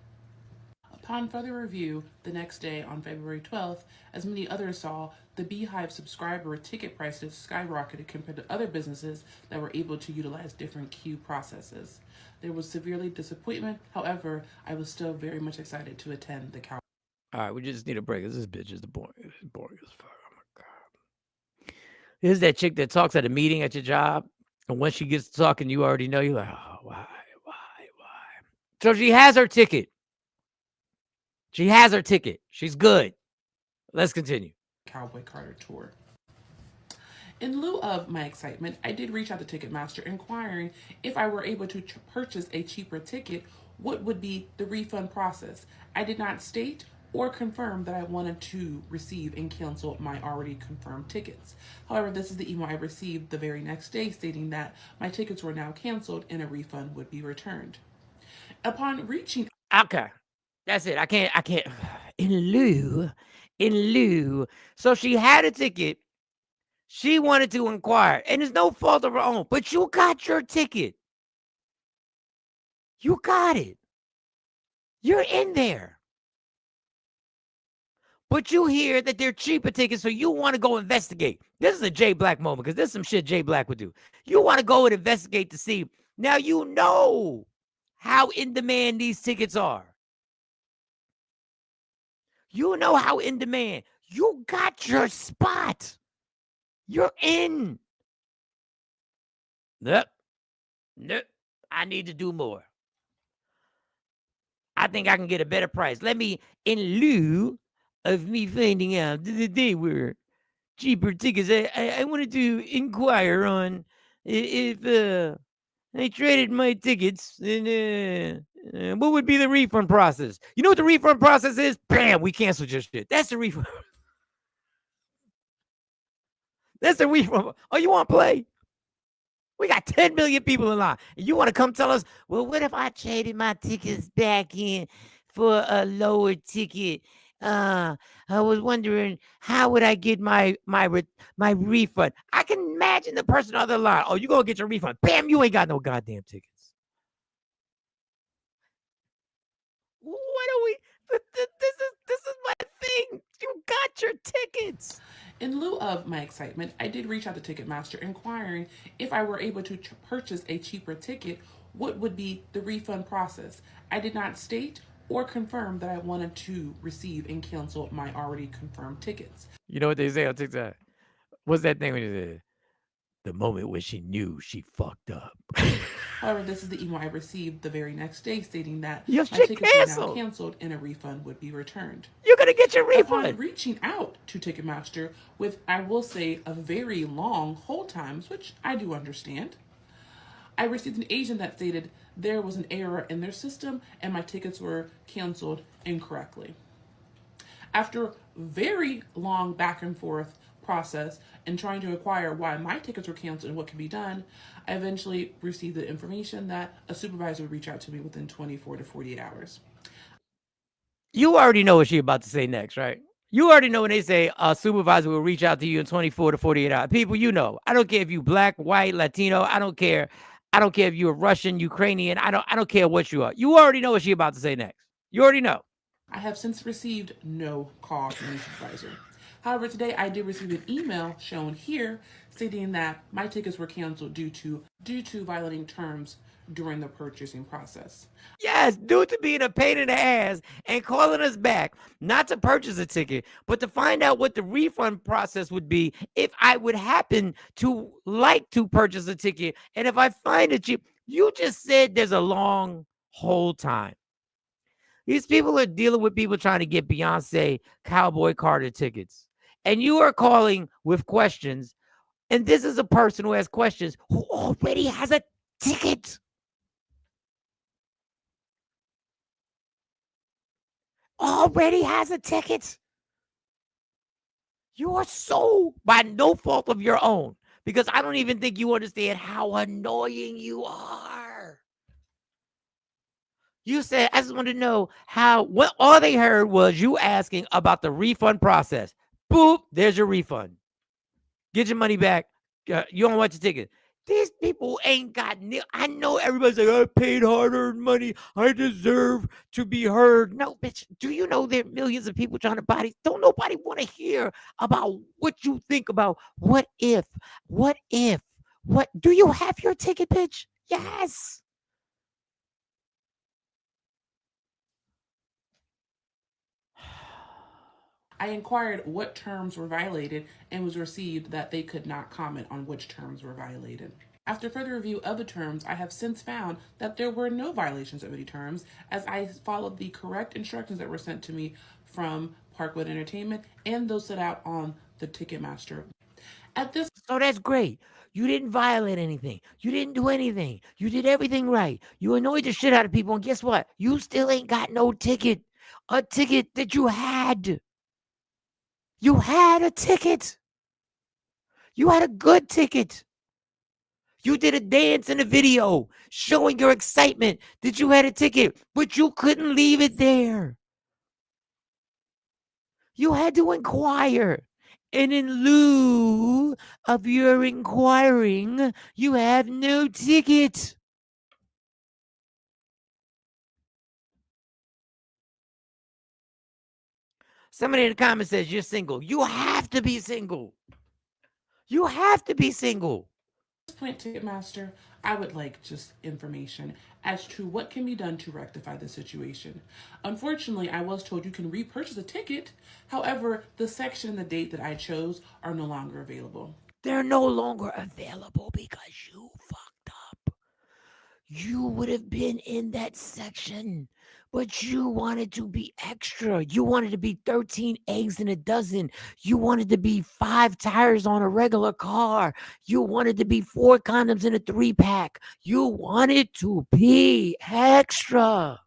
Upon further review, the next day on February 12th, as many others saw, the Beehive subscriber ticket prices skyrocketed compared to other businesses that were able to utilize different queue processes. There was severely disappointment. However, I was still very much excited to attend the Cowboy. All right, we just need a break. This bitch is boring. It's boring as fuck. Oh my God. Here's that chick that talks at a meeting at your job, and when she gets to talking, you already know. You're like, oh, why? So she has her ticket. She's good. Let's continue. Cowboy Carter tour. In lieu of my excitement, I did reach out to Ticketmaster inquiring if I were able to purchase a cheaper ticket, what would be the refund process. I did not state or confirm that I wanted to receive and cancel my already confirmed tickets. However, this is the email I received the very next day stating that my tickets were now canceled and a refund would be returned. Upon reaching... Okay. That's it. I can't. In lieu. So she had a ticket. She wanted to inquire. And it's no fault of her own. But you got your ticket. You got it. You're in there. But you hear that they're cheaper tickets, so you want to go investigate. This is a Jay Black moment, because this is some shit Jay Black would do. You want to go and investigate to see. Now you know how in demand these tickets are. You know how in demand. You got your spot. You're in. Nope. I need to do more. I think I can get a better price. Let me, in lieu of me finding out that they were cheaper tickets, I wanted to inquire on if I traded my tickets, and what would be the refund process? You know what the refund process is? Bam, we canceled your shit. That's the refund. That's the refund. Oh, you want to play? We got 10 million people in line. And you want to come tell us, well, what if I traded my tickets back in for a lower ticket? I was wondering, how would I get my refund? I can imagine the person on the line. Oh, you gonna get your refund? Bam, you ain't got no goddamn tickets. What are we? This is my thing. You got your tickets. In lieu of my excitement, I did reach out to Ticketmaster inquiring if I were able to purchase a cheaper ticket, what would be the refund process. I did not state or confirm that I wanted to receive and cancel my already confirmed tickets. You know what they say on TikTok? What's that thing when you say, the moment when she knew she fucked up? However, this is the email I received the very next day stating that your my tickets were now canceled and a refund would be returned. You're going to get your refund. Upon reaching out to Ticketmaster with, I will say, a very long hold times, which I do understand, I received an agent that stated there was an error in their system and my tickets were canceled incorrectly. After very long back and forth process and trying to inquire why my tickets were canceled and what could be done, I eventually received the information that a supervisor would reach out to me within 24 to 48 hours. You already know what she's about to say next, right? You already know when they say a supervisor will reach out to you in 24 to 48 hours. People, you know, I don't care if you black, white, Latino, I don't care. I don't care if you're Russian, Ukrainian. I don't care what you are. You already know what she's about to say next. You already know. I have since received no call from any supervisor. However, today I did receive an email shown here stating that my tickets were canceled due to violating terms during the purchasing process. Yes, due to being a pain in the ass and calling us back, not to purchase a ticket, but to find out what the refund process would be if I would happen to like to purchase a ticket. And if I find it cheap, you just said there's a long hold time. These people are dealing with people trying to get Beyonce Cowboy Carter tickets. And you are calling with questions. And this is a person who has questions who already has a ticket. Already has a ticket. You are so by no fault of your own, because I don't even think you understand how annoying you are. You said, I just want to know what all they heard was you asking about the refund process. Boop, there's your refund. Get your money back. You don't want your ticket. These people ain't got. I know everybody's like, I paid hard-earned money. I deserve to be heard. No, bitch. Do you know there are millions of people trying to buy these? Don't nobody want to hear about what you think about what if. What do you have your ticket, bitch? Yes. I inquired what terms were violated and was received that they could not comment on which terms were violated. After further review of the terms, I have since found that there were no violations of any terms, as I followed the correct instructions that were sent to me from Parkwood Entertainment and those set out on the Ticketmaster. So that's great. You didn't violate anything. You didn't do anything. You did everything right. You annoyed the shit out of people. And guess what? You still ain't got no ticket. A ticket that you had. You had a ticket. You had a good ticket. You did a dance in a video showing your excitement that you had a ticket, but you couldn't leave it there. You had to inquire. And in lieu of your inquiring, you have no ticket. Somebody in the comments says you're single. You have to be single. You have to be single. At this point, Ticketmaster, I would like just information as to what can be done to rectify the situation. Unfortunately, I was told you can repurchase a ticket. However, the section and the date that I chose are no longer available. They're no longer available because you fucked up. You would have been in that section, but you wanted to be extra. You wanted to be 13 eggs in a dozen. You wanted to be 5 tires on a regular car. You wanted to be 4 condoms in a 3-pack. You wanted to be extra.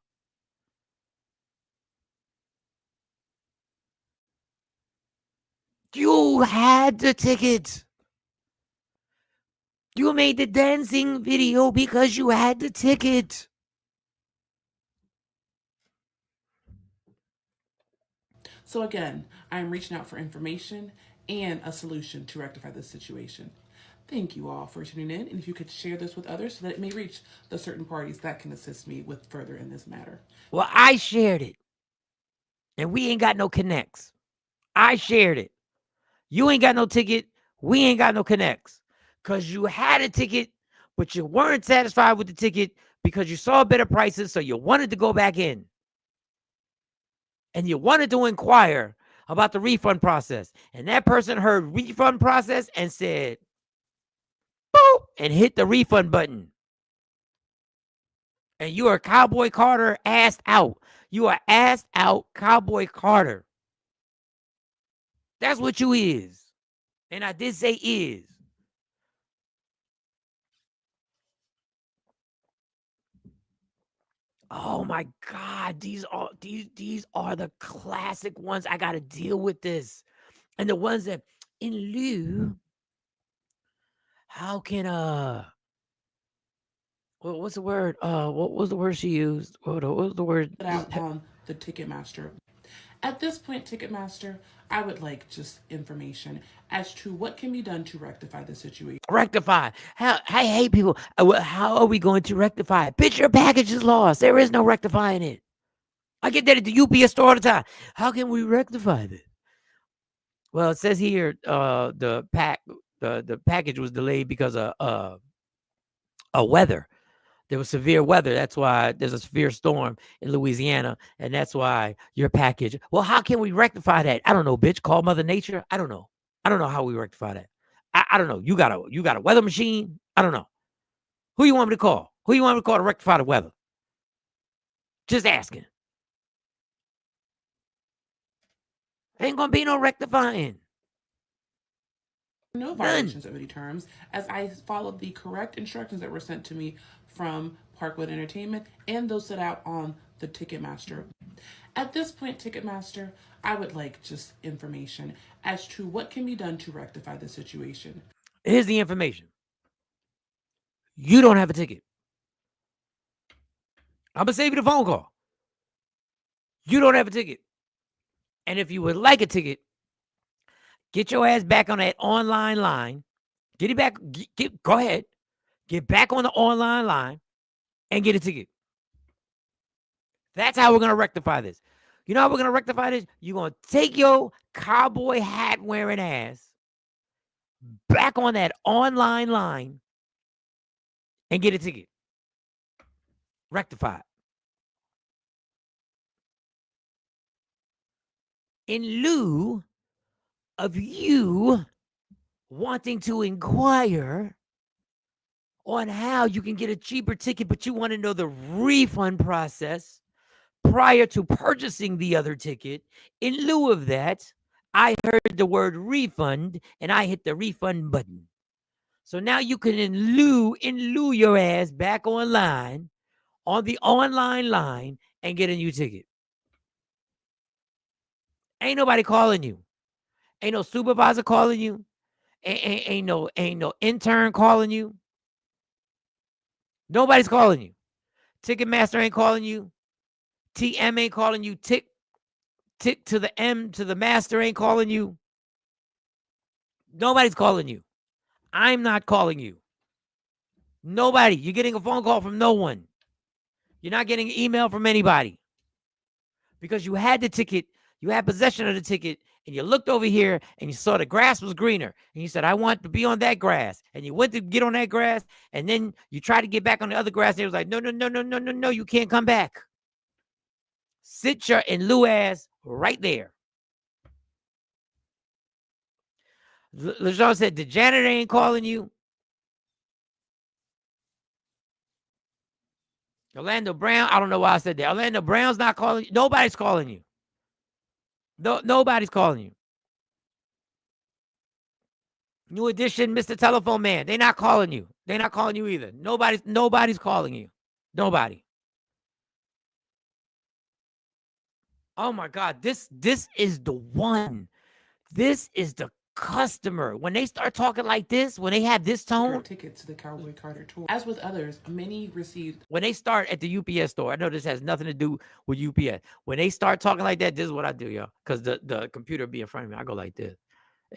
You had the ticket. You made the dancing video because you had the ticket. So again, I am reaching out for information and a solution to rectify this situation. Thank you all for tuning in, and if you could share this with others so that it may reach the certain parties that can assist me with further in this matter. Well, I shared it, and we ain't got no connects. I shared it. You ain't got no ticket. We ain't got no connects. Because you had a ticket, but you weren't satisfied with the ticket because you saw better prices, so you wanted to go back in. And you wanted to inquire about the refund process. And that person heard refund process and said, boop, and hit the refund button. And you are Cowboy Carter assed out. You are assed out Cowboy Carter. That's what you is. And I did say is. Oh my God, these are the classic ones. I gotta deal with this. And the ones that in lieu, how can what's the word? What was the word she used? What was the word? Out on the Ticketmaster. At this point, Ticketmaster, I would like just information as to what can be done to rectify the situation. Rectify. How? I hate people. How are we going to rectify it? Bitch, your package is lost. There is no rectifying it. I get that at the UPS store all the time. How can we rectify this? Well, it says here the package was delayed because of weather. There was severe weather. That's why there's a severe storm in Louisiana, and that's why your package. Well, how can we rectify that? I don't know, bitch. Call Mother Nature. I don't know. I don't know how we rectify that. I don't know. You got a weather machine? I don't know. Who you want me to call? Who you want me to call to rectify the weather? Just asking. Ain't gonna be no rectifying. No violations of any terms, as I followed the correct instructions that were sent to me from Parkwood Entertainment and those set out on the Ticketmaster. At this point, Ticketmaster, I would like just information as to what can be done to rectify the situation. Here's the information. You don't have a ticket. I'm gonna save you the phone call. You don't have a ticket. And if you would like a ticket, get your ass back on that online line. Get it back. Go ahead. Get back on the online line and get a ticket. That's how we're going to rectify this. You know how we're going to rectify this? You're going to take your cowboy hat wearing ass back on that online line and get a ticket. Rectify it. In lieu of you wanting to inquire on how you can get a cheaper ticket, but you want to know the refund process prior to purchasing the other ticket, in lieu of that, I heard the word refund and I hit the refund button. So now you can in lieu your ass back online on the online line and get a new ticket. Ain't nobody calling you. Ain't no supervisor calling you. Ain't no intern calling you. Nobody's calling you. Ticketmaster ain't calling you. TM ain't calling you. Tick to the M to the master ain't calling you. Nobody's calling you. I'm not calling you. Nobody. You're getting a phone call from no one. You're not getting an email from anybody. Because you had the ticket, you had possession of the ticket, and you looked over here and you saw the grass was greener. And you said, I want to be on that grass. And you went to get on that grass, and then you tried to get back on the other grass, and it was like, no, you can't come back. Sit your in lieu ass right there. LeJean said, the janitor ain't calling you. Orlando Brown, I don't know why I said that. Orlando Brown's not calling you. Nobody's calling you. Nobody's calling you. New Edition, Mr. Telephone Man. They're not calling you. They're not calling you either. Nobody's calling you. Nobody. Oh my God. This is the one. This is the customer. When they start talking like this, when they have this tone. Tickets to the Cowboy Carter tour. As with others, many received. When they start at the UPS store, I know this has nothing to do with UPS. When they start talking like that, this is what I do, y'all. Because the computer be in front of me. I go like this.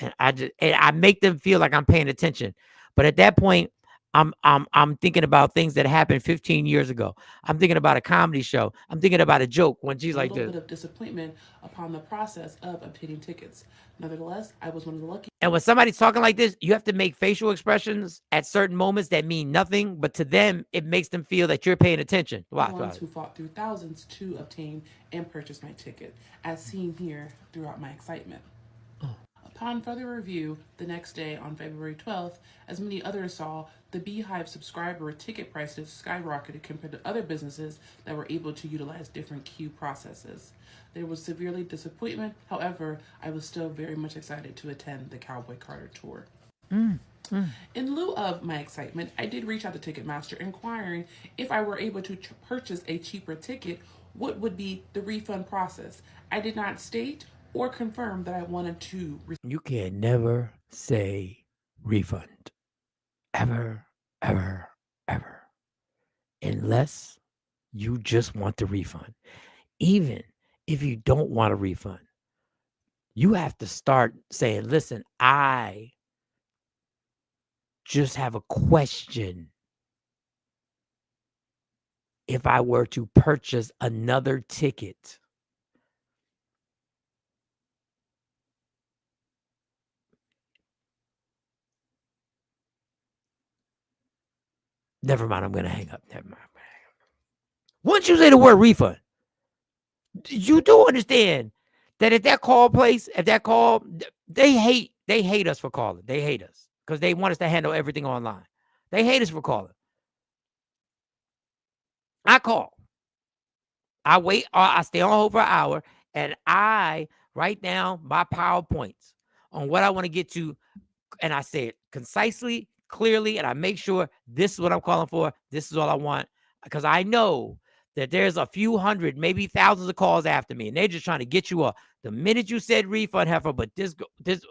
And I make them feel like I'm paying attention. But at that point, I'm thinking about things that happened 15 years ago. I'm thinking about a comedy show. I'm thinking about a joke when she's like this. A little bit of disappointment upon the process of obtaining tickets. Nevertheless, I was one of the lucky. And when somebody's talking like this, you have to make facial expressions at certain moments that mean nothing, but to them, it makes them feel that you're paying attention. Ones who fought through thousands to obtain and purchase my ticket, as seen here throughout my excitement. Upon further review, the next day on February 12th, as many others saw, the Beehive subscriber ticket prices skyrocketed compared to other businesses that were able to utilize different queue processes. There was severely disappointment. However, I was still very much excited to attend the Cowboy Carter tour. In lieu of my excitement, I did reach out to Ticketmaster inquiring if I were able to purchase a cheaper ticket, what would be the refund process. I did not state or confirm that I wanted to. You can never say refund. Ever, ever, ever. Unless you just want the refund. Even if you don't want a refund, you have to start saying, listen, I just have a question. If I were to purchase another ticket, never mind, I'm going to hang up. Never mind. Once you say the word refund, you do understand that at that call place, at that call, they hate us for calling. They hate us because they want us to handle everything online. They hate us for calling. I call. I wait. I stay on hold for an hour, and I write down my PowerPoints on what I want to get to, and I say it concisely, clearly, and I make sure this is what I'm calling for. This is all I want, because I know that there's a few hundred, maybe thousands of calls after me, and they're just trying to get you up. The minute you said refund, heifer, but this,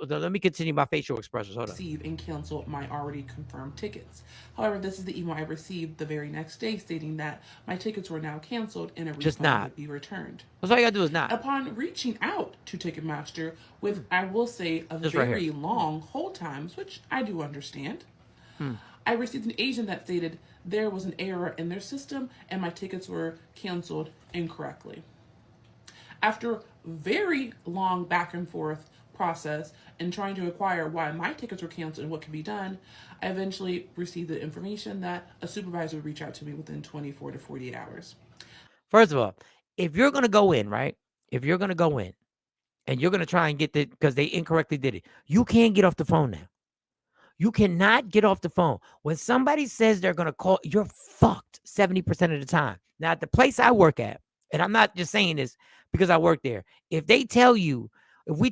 let me continue my facial expressions. Hold on. Receive and cancel my already confirmed tickets. However, this is the email I received the very next day stating that my tickets were now canceled and a refund would be returned. That's all you gotta do is not. Upon reaching out to Ticketmaster with, I will say, a very long hold times, which I do understand, I received an agent that stated there was an error in their system and my tickets were canceled incorrectly. After very long back and forth process and trying to acquire why my tickets were canceled and what could be done, I eventually received the information that a supervisor would reach out to me within 24 to 48 hours. First of all, if you're going to go in, right? If you're going to go in and you're going to try and get it because they incorrectly did it, you can't get off the phone now. You cannot get off the phone. When somebody says they're going to call, you're fucked 70% of the time. Now, at the place I work at, and I'm not just saying this because I work there, if we tell you we're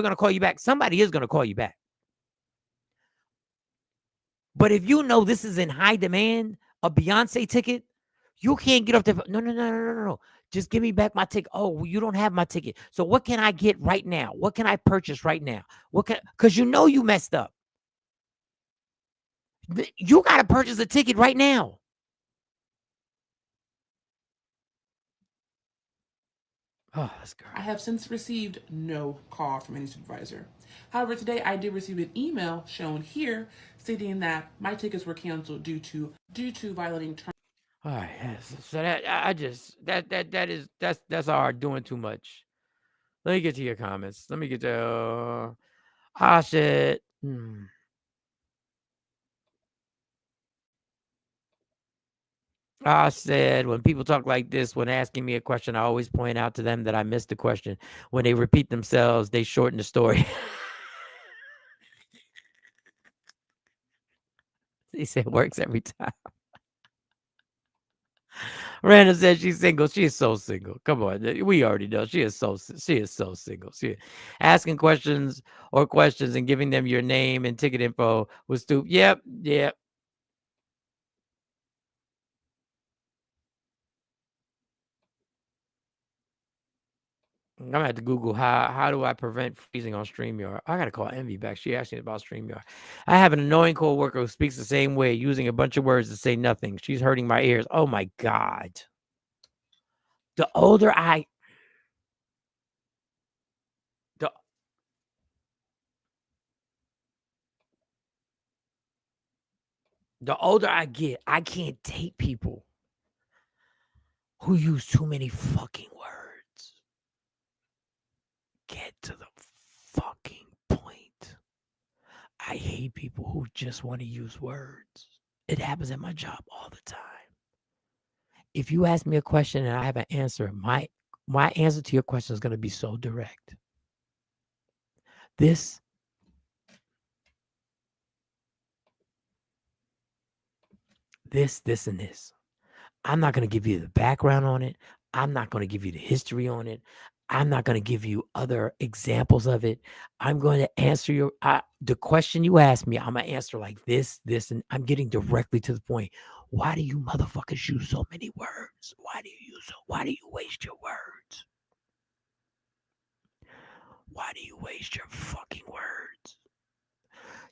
going to call you back, somebody is going to call you back. But if you know this is in high demand, a Beyonce ticket, you can't get off the phone. No. Just give me back my ticket. Oh, well, you don't have my ticket. So what can I get right now? What can I purchase right now? Because you know you messed up. You got to purchase a ticket right now. Oh, that's good. I have since received no call from any supervisor. However, today I did receive an email shown here stating that my tickets were canceled due to violating terms. All right, yes. So that's hard doing too much. Let me get to your comments. Let me get to shit. I said, when people talk like this, when asking me a question, I always point out to them that I missed the question. When they repeat themselves, they shorten the story. He said, works every time. Random said she's single. She is so single. Come on, we already know she is so single. She asking questions and giving them your name and ticket info was stupid. Yep. I'm gonna have to Google how do I prevent freezing on StreamYard. I gotta call Envy back. She asked me about StreamYard. I have an annoying coworker who speaks the same way, using a bunch of words to say nothing. She's hurting my ears. Oh my God. The older I get, I can't date people who use too many fucking words. Get to the fucking point. I hate people who just want to use words. It happens at my job all the time. If you ask me a question and I have an answer, my answer to your question is going to be so direct. This and this. I'm not going to give you the background on it. I'm not going to give you the history on it. I'm not going to give you other examples of it. I'm going to answer the question you asked me. I'm going to answer like this, and I'm getting directly to the point. Why do you motherfuckers use so many words? Why do you waste your words? Why do you waste your fucking words?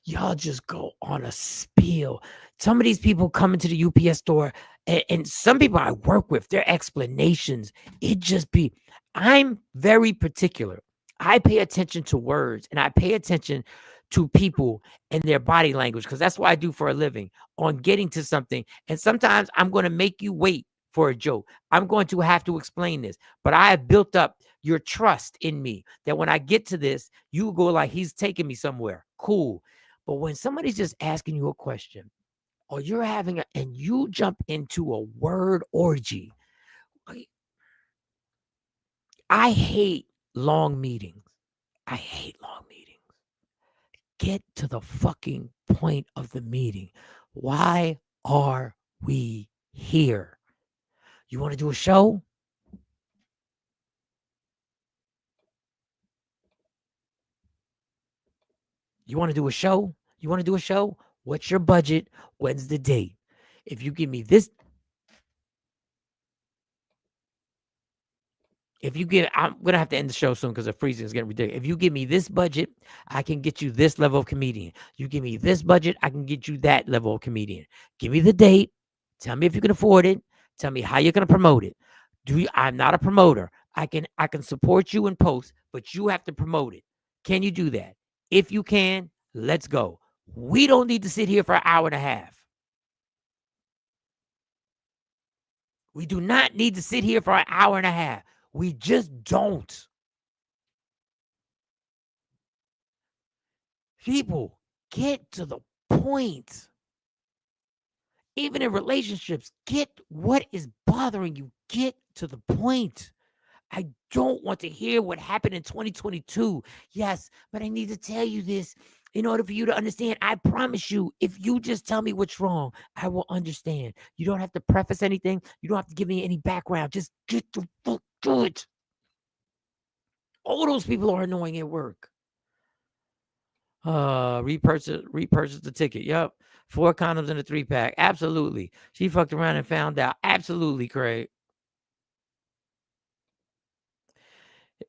Y'all just go on a spiel. Some of these people come into the UPS store, and some people I work with, their explanations, it just be, I'm very particular. I pay attention to words and I pay attention to people and their body language because that's what I do for a living on getting to something. And sometimes I'm going to make you wait for a joke. I'm going to have to explain this, but I have built up your trust in me that when I get to this, you go like, he's taking me somewhere. Cool. But when somebody's just asking you a question or you're having and you jump into a word orgy, I hate long meetings. I hate long meetings. Get to the fucking point of the meeting. Why are we here? You want to do a show? You want to do a show? You want to do a show? What's your budget? When's the date? If you give me this, I'm going to have to end the show soon because the freezing is getting ridiculous. If you give me this budget, I can get you this level of comedian. You give me this budget, I can get you that level of comedian. Give me the date. Tell me if you can afford it. Tell me how you're going to promote it. I'm not a promoter. I can support you in post, but you have to promote it. Can you do that? If you can, let's go. We don't need to sit here for an hour and a half. We do not need to sit here for an hour and a half. We just don't. People, get to the point. Even in relationships, get what is bothering you. Get to the point. I don't want to hear what happened in 2022. Yes, but I need to tell you this in order for you to understand. I promise you, if you just tell me what's wrong, I will understand. You don't have to preface anything. You don't have to give me any background. Just get the fuck to it. All those people are annoying at work. Repurchase the ticket. Yep. 4 condoms in a 3-pack. Absolutely. She fucked around and found out. Absolutely, Craig.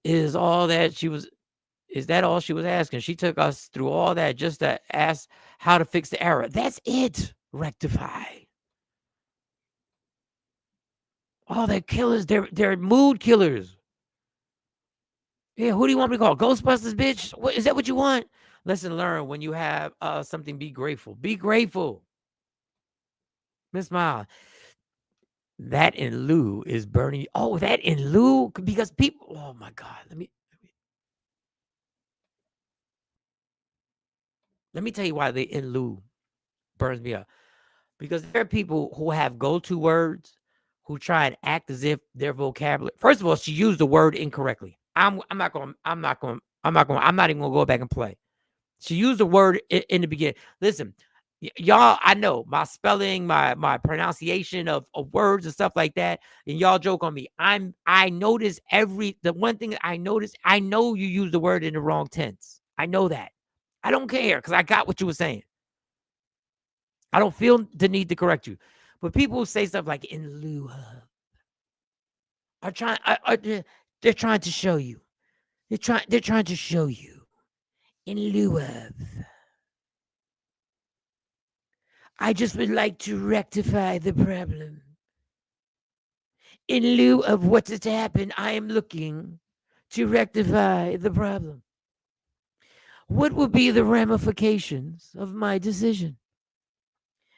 Is that all she was asking? She took us through all that just to ask how to fix the error. That's it. Rectify. All that killers, they're mood killers. Yeah, who do you want me to call? Ghostbusters, bitch? What is that what you want? Listen, learn when you have something, be grateful. Be grateful. Miss Miles. That in lieu is burning. Oh, that in lieu, because people, oh my God. Let me tell you why the in lieu burns me up. Because there are people who have go-to words who try and act as if their vocabulary. First of all, she used the word incorrectly. I'm not even gonna go back and play. She used the word in the beginning. Listen, y'all, I know my spelling, my pronunciation of words and stuff like that, and y'all joke on me. I notice the one thing that I notice, I know you use the word in the wrong tense. I know that. I don't care because I got what you were saying. I don't feel the need to correct you. But people who say stuff like in lieu of they're trying to show you. They're trying to show you in lieu of. I just would like to rectify the problem. In lieu of what has happened, I am looking to rectify the problem. What will be the ramifications of my decision?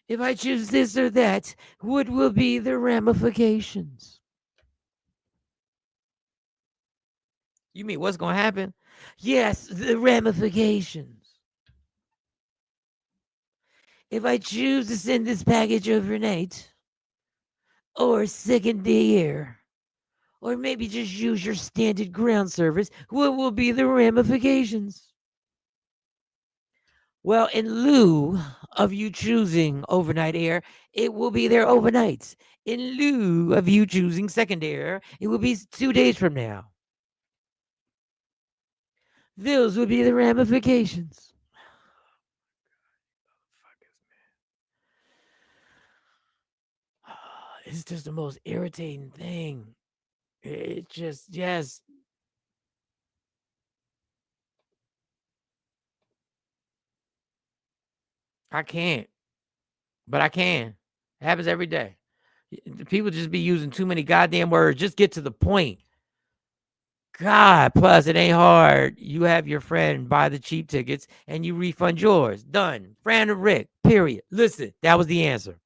If I choose this or that, what will be the ramifications? You mean what's going to happen? Yes, the ramifications. If I choose to send this package overnight, or second day air, or maybe just use your standard ground service, what will be the ramifications? Well, in lieu of you choosing overnight air, it will be there overnight. In lieu of you choosing second air, it will be 2 days from now. Those would be the ramifications. It's just the most irritating thing. It just, yes. I can't, but I can. It happens every day. People just be using too many goddamn words. Just get to the point. God, plus it ain't hard. You have your friend buy the cheap tickets and you refund yours. Done. Fran and Rick, period. Listen, that was the answer.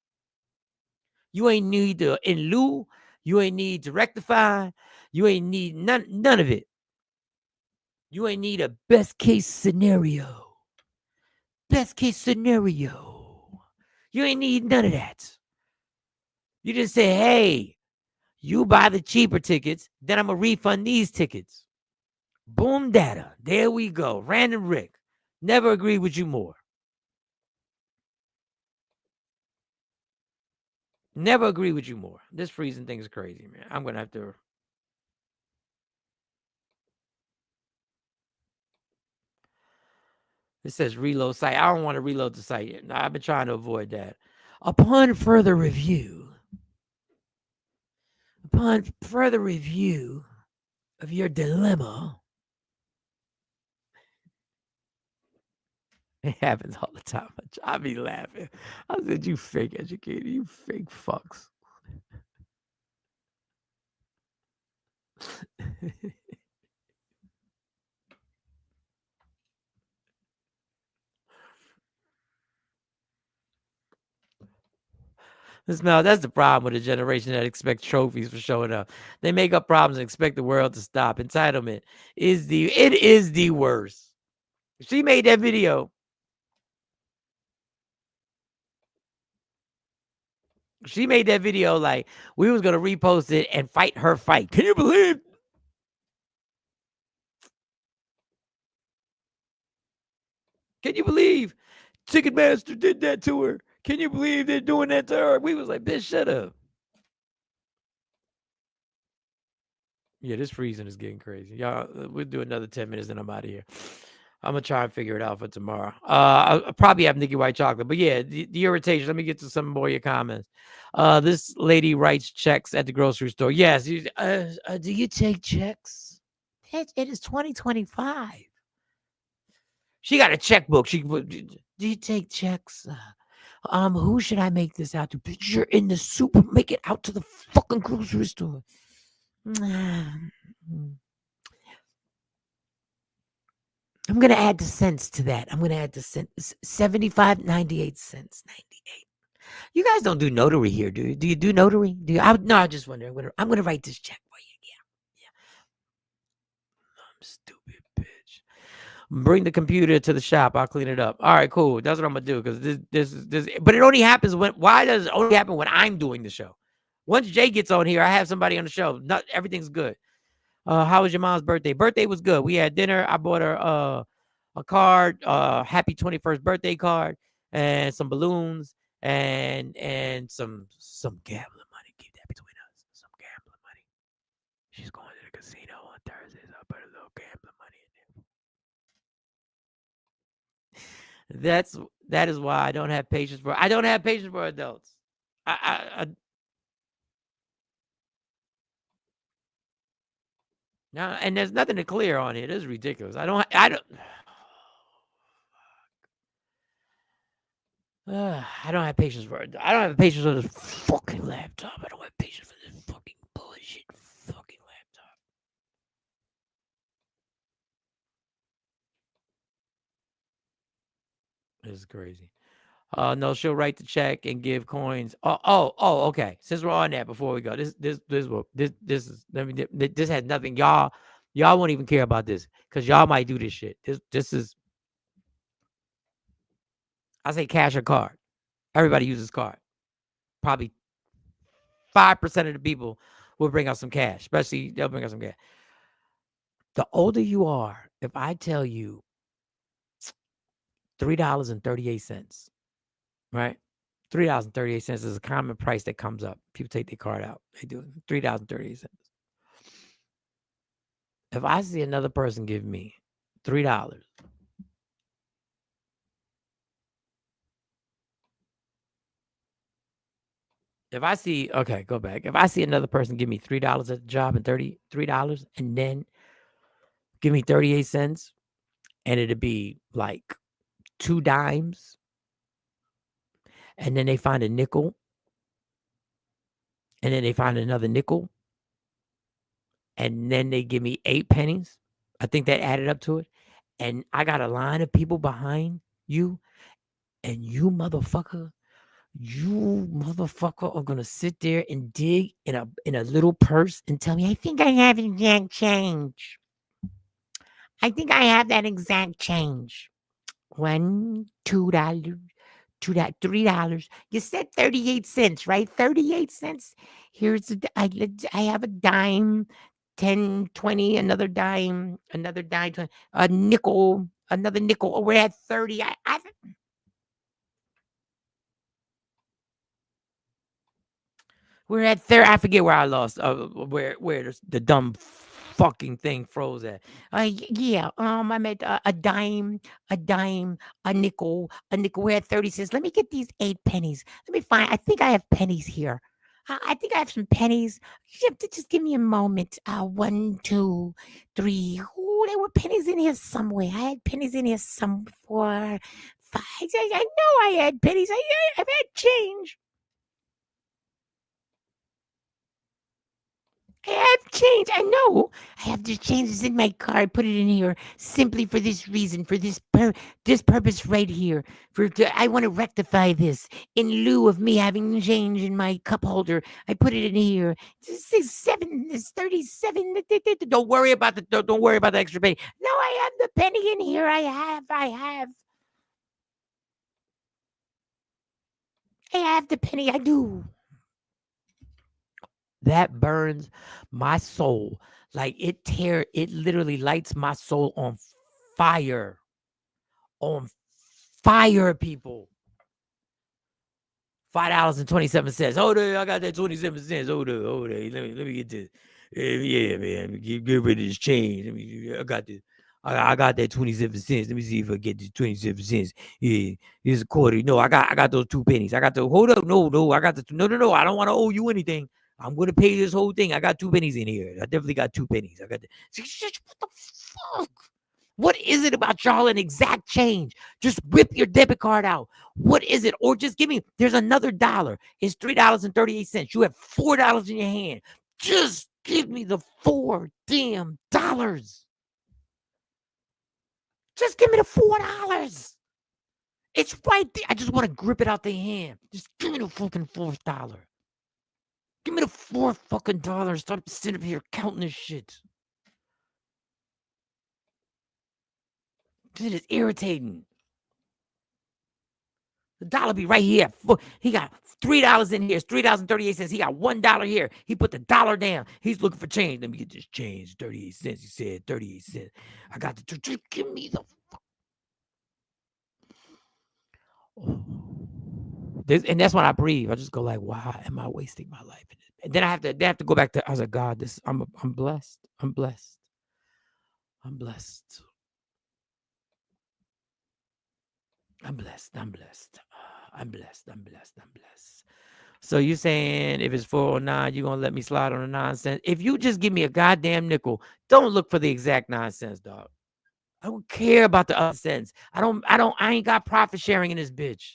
You ain't need to in lieu. You ain't need to rectify. You ain't need none of it. You ain't need a best case scenario. Best case scenario. You ain't need none of that. You just say, hey, you buy the cheaper tickets, then I'm going to refund these tickets. Boom data. There we go. Random Rick. Never agree with you more. Never agree with you more. This freezing thing is crazy, man. I'm going to have to. It says reload site. I don't want to reload the site yet. No, I've been trying to avoid that. Upon further review of your dilemma, it happens all the time. I be laughing. I said, you fake educated, you fake fucks. That's the problem with a generation that expects trophies for showing up. They make up problems and expect the world to stop. Entitlement is the worst. She made that video. She made that video like we was gonna repost it and fight her fight. Can you believe? Can you believe Ticketmaster did that to her? Can you believe they're doing that to her? We was like, bitch, shut up. Yeah, this freezing is getting crazy. Y'all, we'll do another 10 minutes and I'm out of here. I'm gonna try and figure it out for tomorrow. I'll probably have Nicky White chocolate, but yeah, the irritation. Let me get to some more of your comments. This lady writes checks at the grocery store. Yes, do you take checks? It is 2025. She got a checkbook. Do you take checks? Who should I make this out to? But you're in the super. Make it out to the fucking grocery store. I'm going to add the cents to that. I'm going to add the cents. 75, 98 cents. 98. You guys don't do notary here, do you? Do you do notary? Do you? No, I just wonder. I'm going to write this check for you. Yeah. I'm stupid bitch. Bring the computer to the shop. I'll clean it up. All right, cool. That's what I'm going to do because this. But it only happens why does it only happen when I'm doing the show? Once Jay gets on here, I have somebody on the show. Not everything's good. How was your mom's birthday? Birthday was good. We had dinner. I bought her a card, happy 21st birthday card, and some balloons and some gambling money. Keep that between us. Some gambling money. She's going to the casino on Thursday, so I put a little gambling money in there. That is why I don't have patience for adults. No, and there's nothing to clear on it. It is ridiculous. I don't. I don't have patience for it. I don't have patience for this fucking laptop. I don't have patience for this fucking bullshit fucking laptop. This is crazy. No, she'll write the check and give coins. Okay. Since we're on that, before we go, this is. This has nothing. Y'all won't even care about this because y'all might do this shit. This is. I say cash or card. Everybody uses card. Probably 5% of the people will bring out some cash, especially they'll bring out some cash. The older you are, if I tell you $3.38, right? $3.38 is a common price that comes up. People take their card out. They do $3.38. If I see another person give me $3, if I see, okay, go back. If I see another person give me $3 at the job and $33 and then give me 38 cents and it'd be like 2 dimes and then they find a nickel and then they find another nickel and then they give me 8 pennies. I think that added up to it. And I got a line of people behind you, and you motherfucker are gonna sit there and dig in a little purse and tell me, I think I have exact change. I think I have that exact change. $1, $2, $3. You said 38 cents, right? 38 cents. I have a dime, 10, 20, another dime, 20, a nickel, another nickel. Oh, we're at 30. We're at 30. I forget where I lost. Where the dumb fucking thing froze at. Yeah. I'm at a dime, a nickel. We're at 30 cents. Let me get these 8 pennies. Let me find. I think I have pennies here. I think I have some pennies. You have to just give me a moment. 1, 2, 3. Oh, there were pennies in here somewhere. I had pennies in here some 4, 5. I know I had pennies. I've had change. I have change. I know. I have the changes in my car. I put it in here simply for this reason, for this purpose right here. I want to rectify this. In lieu of me having change in my cup holder, I put it in here. This is 7. This 37. Don't worry about don't worry about the extra penny. No, I have the penny in here. I have. I have the penny. I do. That burns my soul. Like it literally lights my soul on fire. On fire, people. $5.27. Hold on, I got that 27 cents. Hold on. Let me get this. Yeah, man. Get rid of this change. I got this. I got that 27 cents. Let me see if I get this 27 cents. Yeah, here's a quarter. No, I got those 2 pennies. I got the hold up. No. I got the no. I don't want to owe you anything. I'm gonna pay this whole thing. I got 2 pennies in here. I definitely got 2 pennies. I got the what the fuck? What is it about y'all and exact change? Just whip your debit card out. What is it? Or just give me, there's another $1. It's $3.38. You have $4 in your hand. Just give me the $4 damn dollars. Just give me the $4. It's right there. I just want to grip it out the hand. Just give me the fucking $4. Give me the $4 fucking dollars. Stop sitting up here counting this shit. It is irritating. The dollar be right here. He got $3 in here. It's $3.38. He got $1 here. He put the dollar down. He's looking for change. Let me get this change. 38 cents. He said 38 cents. I got the just give me the and that's when I breathe. I just go like, why am I wasting my life? And then I have to go back to, I was like, God, I'm blessed. I'm blessed. I'm blessed. I'm blessed. I'm blessed. I'm blessed. I'm blessed. I'm blessed. So you saying if it's 409, you're gonna let me slide on the nonsense? If you just give me a goddamn nickel, don't look for the exact nonsense, dog. I don't care about the other cents. I ain't got profit sharing in this bitch.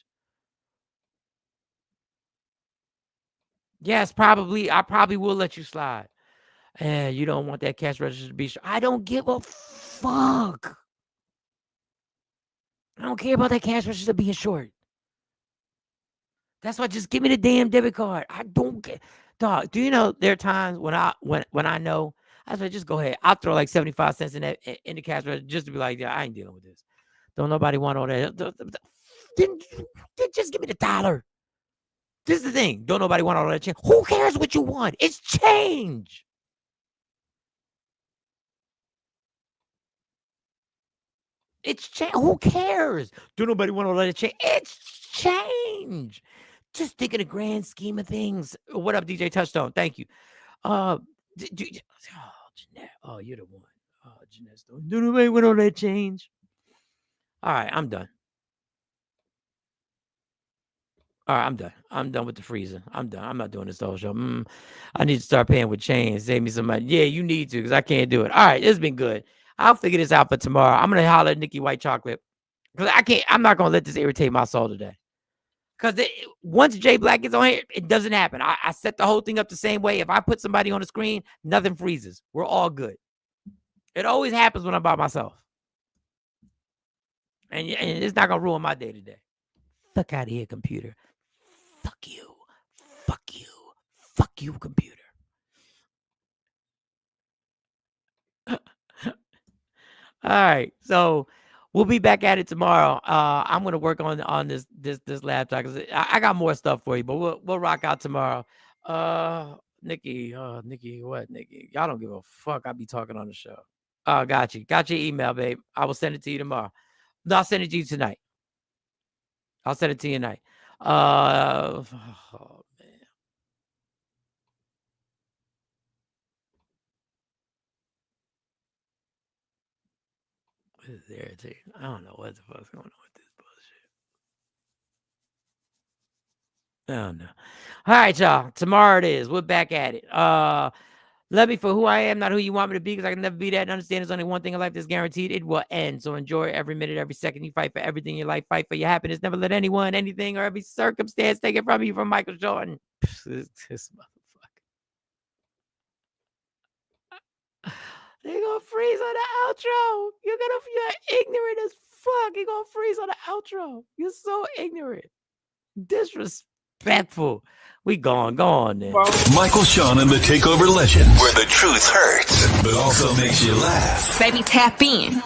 Yes, probably. I probably will let you slide. And you don't want that cash register to be short. I don't give a fuck. I don't care about that cash register being short. That's why just give me the damn debit card. I don't get, dog. Do you know there are times when I know I say just go ahead. I'll throw like 75 cents in the cash register just to be like, yeah, I ain't dealing with this. Don't nobody want all that. Then just give me the dollar. This is the thing. Don't nobody want all that change. Who cares what you want? It's change. It's change. Who cares? Don't nobody want all that change. It's change. Just think of the grand scheme of things. What up, DJ Touchstone? Thank you. Jeanette. Oh, you're the one. Oh, Jeanette. Do nobody want all that change? All right, I'm done. All right, I'm done. I'm done with the freezer. I'm done. I'm not doing this whole show. I need to start paying with change. Save me some money. Yeah, you need to because I can't do it. All right, it's been good. I'll figure this out for tomorrow. I'm gonna holler at Nikki White Chocolate because I'm not gonna let this irritate my soul today. Because once Jay Black gets on here, it doesn't happen. I set the whole thing up the same way. If I put somebody on the screen, nothing freezes. We're all good. It always happens when I'm by myself. And it's not going to ruin my day today. Fuck out of here, computer. Fuck you. Fuck you. Fuck you, computer. All right. So we'll be back at it tomorrow. I'm going to work on this laptop because I got more stuff for you, but we'll rock out tomorrow. Nikki, what, Nikki? Y'all don't give a fuck. I'll be talking on the show. Got you. Got your email, babe. I will send it to you tomorrow. No, I'll send it to you tonight. I'll send it to you tonight. Oh, man. What is irritating? I don't know what the fuck's going on with this bullshit. I don't know. All right, y'all. Tomorrow it is. We're back at it. Love me for who I am, not who you want me to be, because I can never be that. And understand there's only one thing in life that's guaranteed. It will end. So enjoy every minute, every second. You fight for everything in your life. Fight for your happiness. Never let anyone, anything, or every circumstance take it from you. From Michael Jordan. This motherfucker. They're going to freeze on the outro. You're ignorant as fuck. You're going to freeze on the outro. You're so ignorant. Disrespectful. We go on then. Michael Sean and the Takeover Legends, where the truth hurts, but also makes you laugh. Baby, tap in.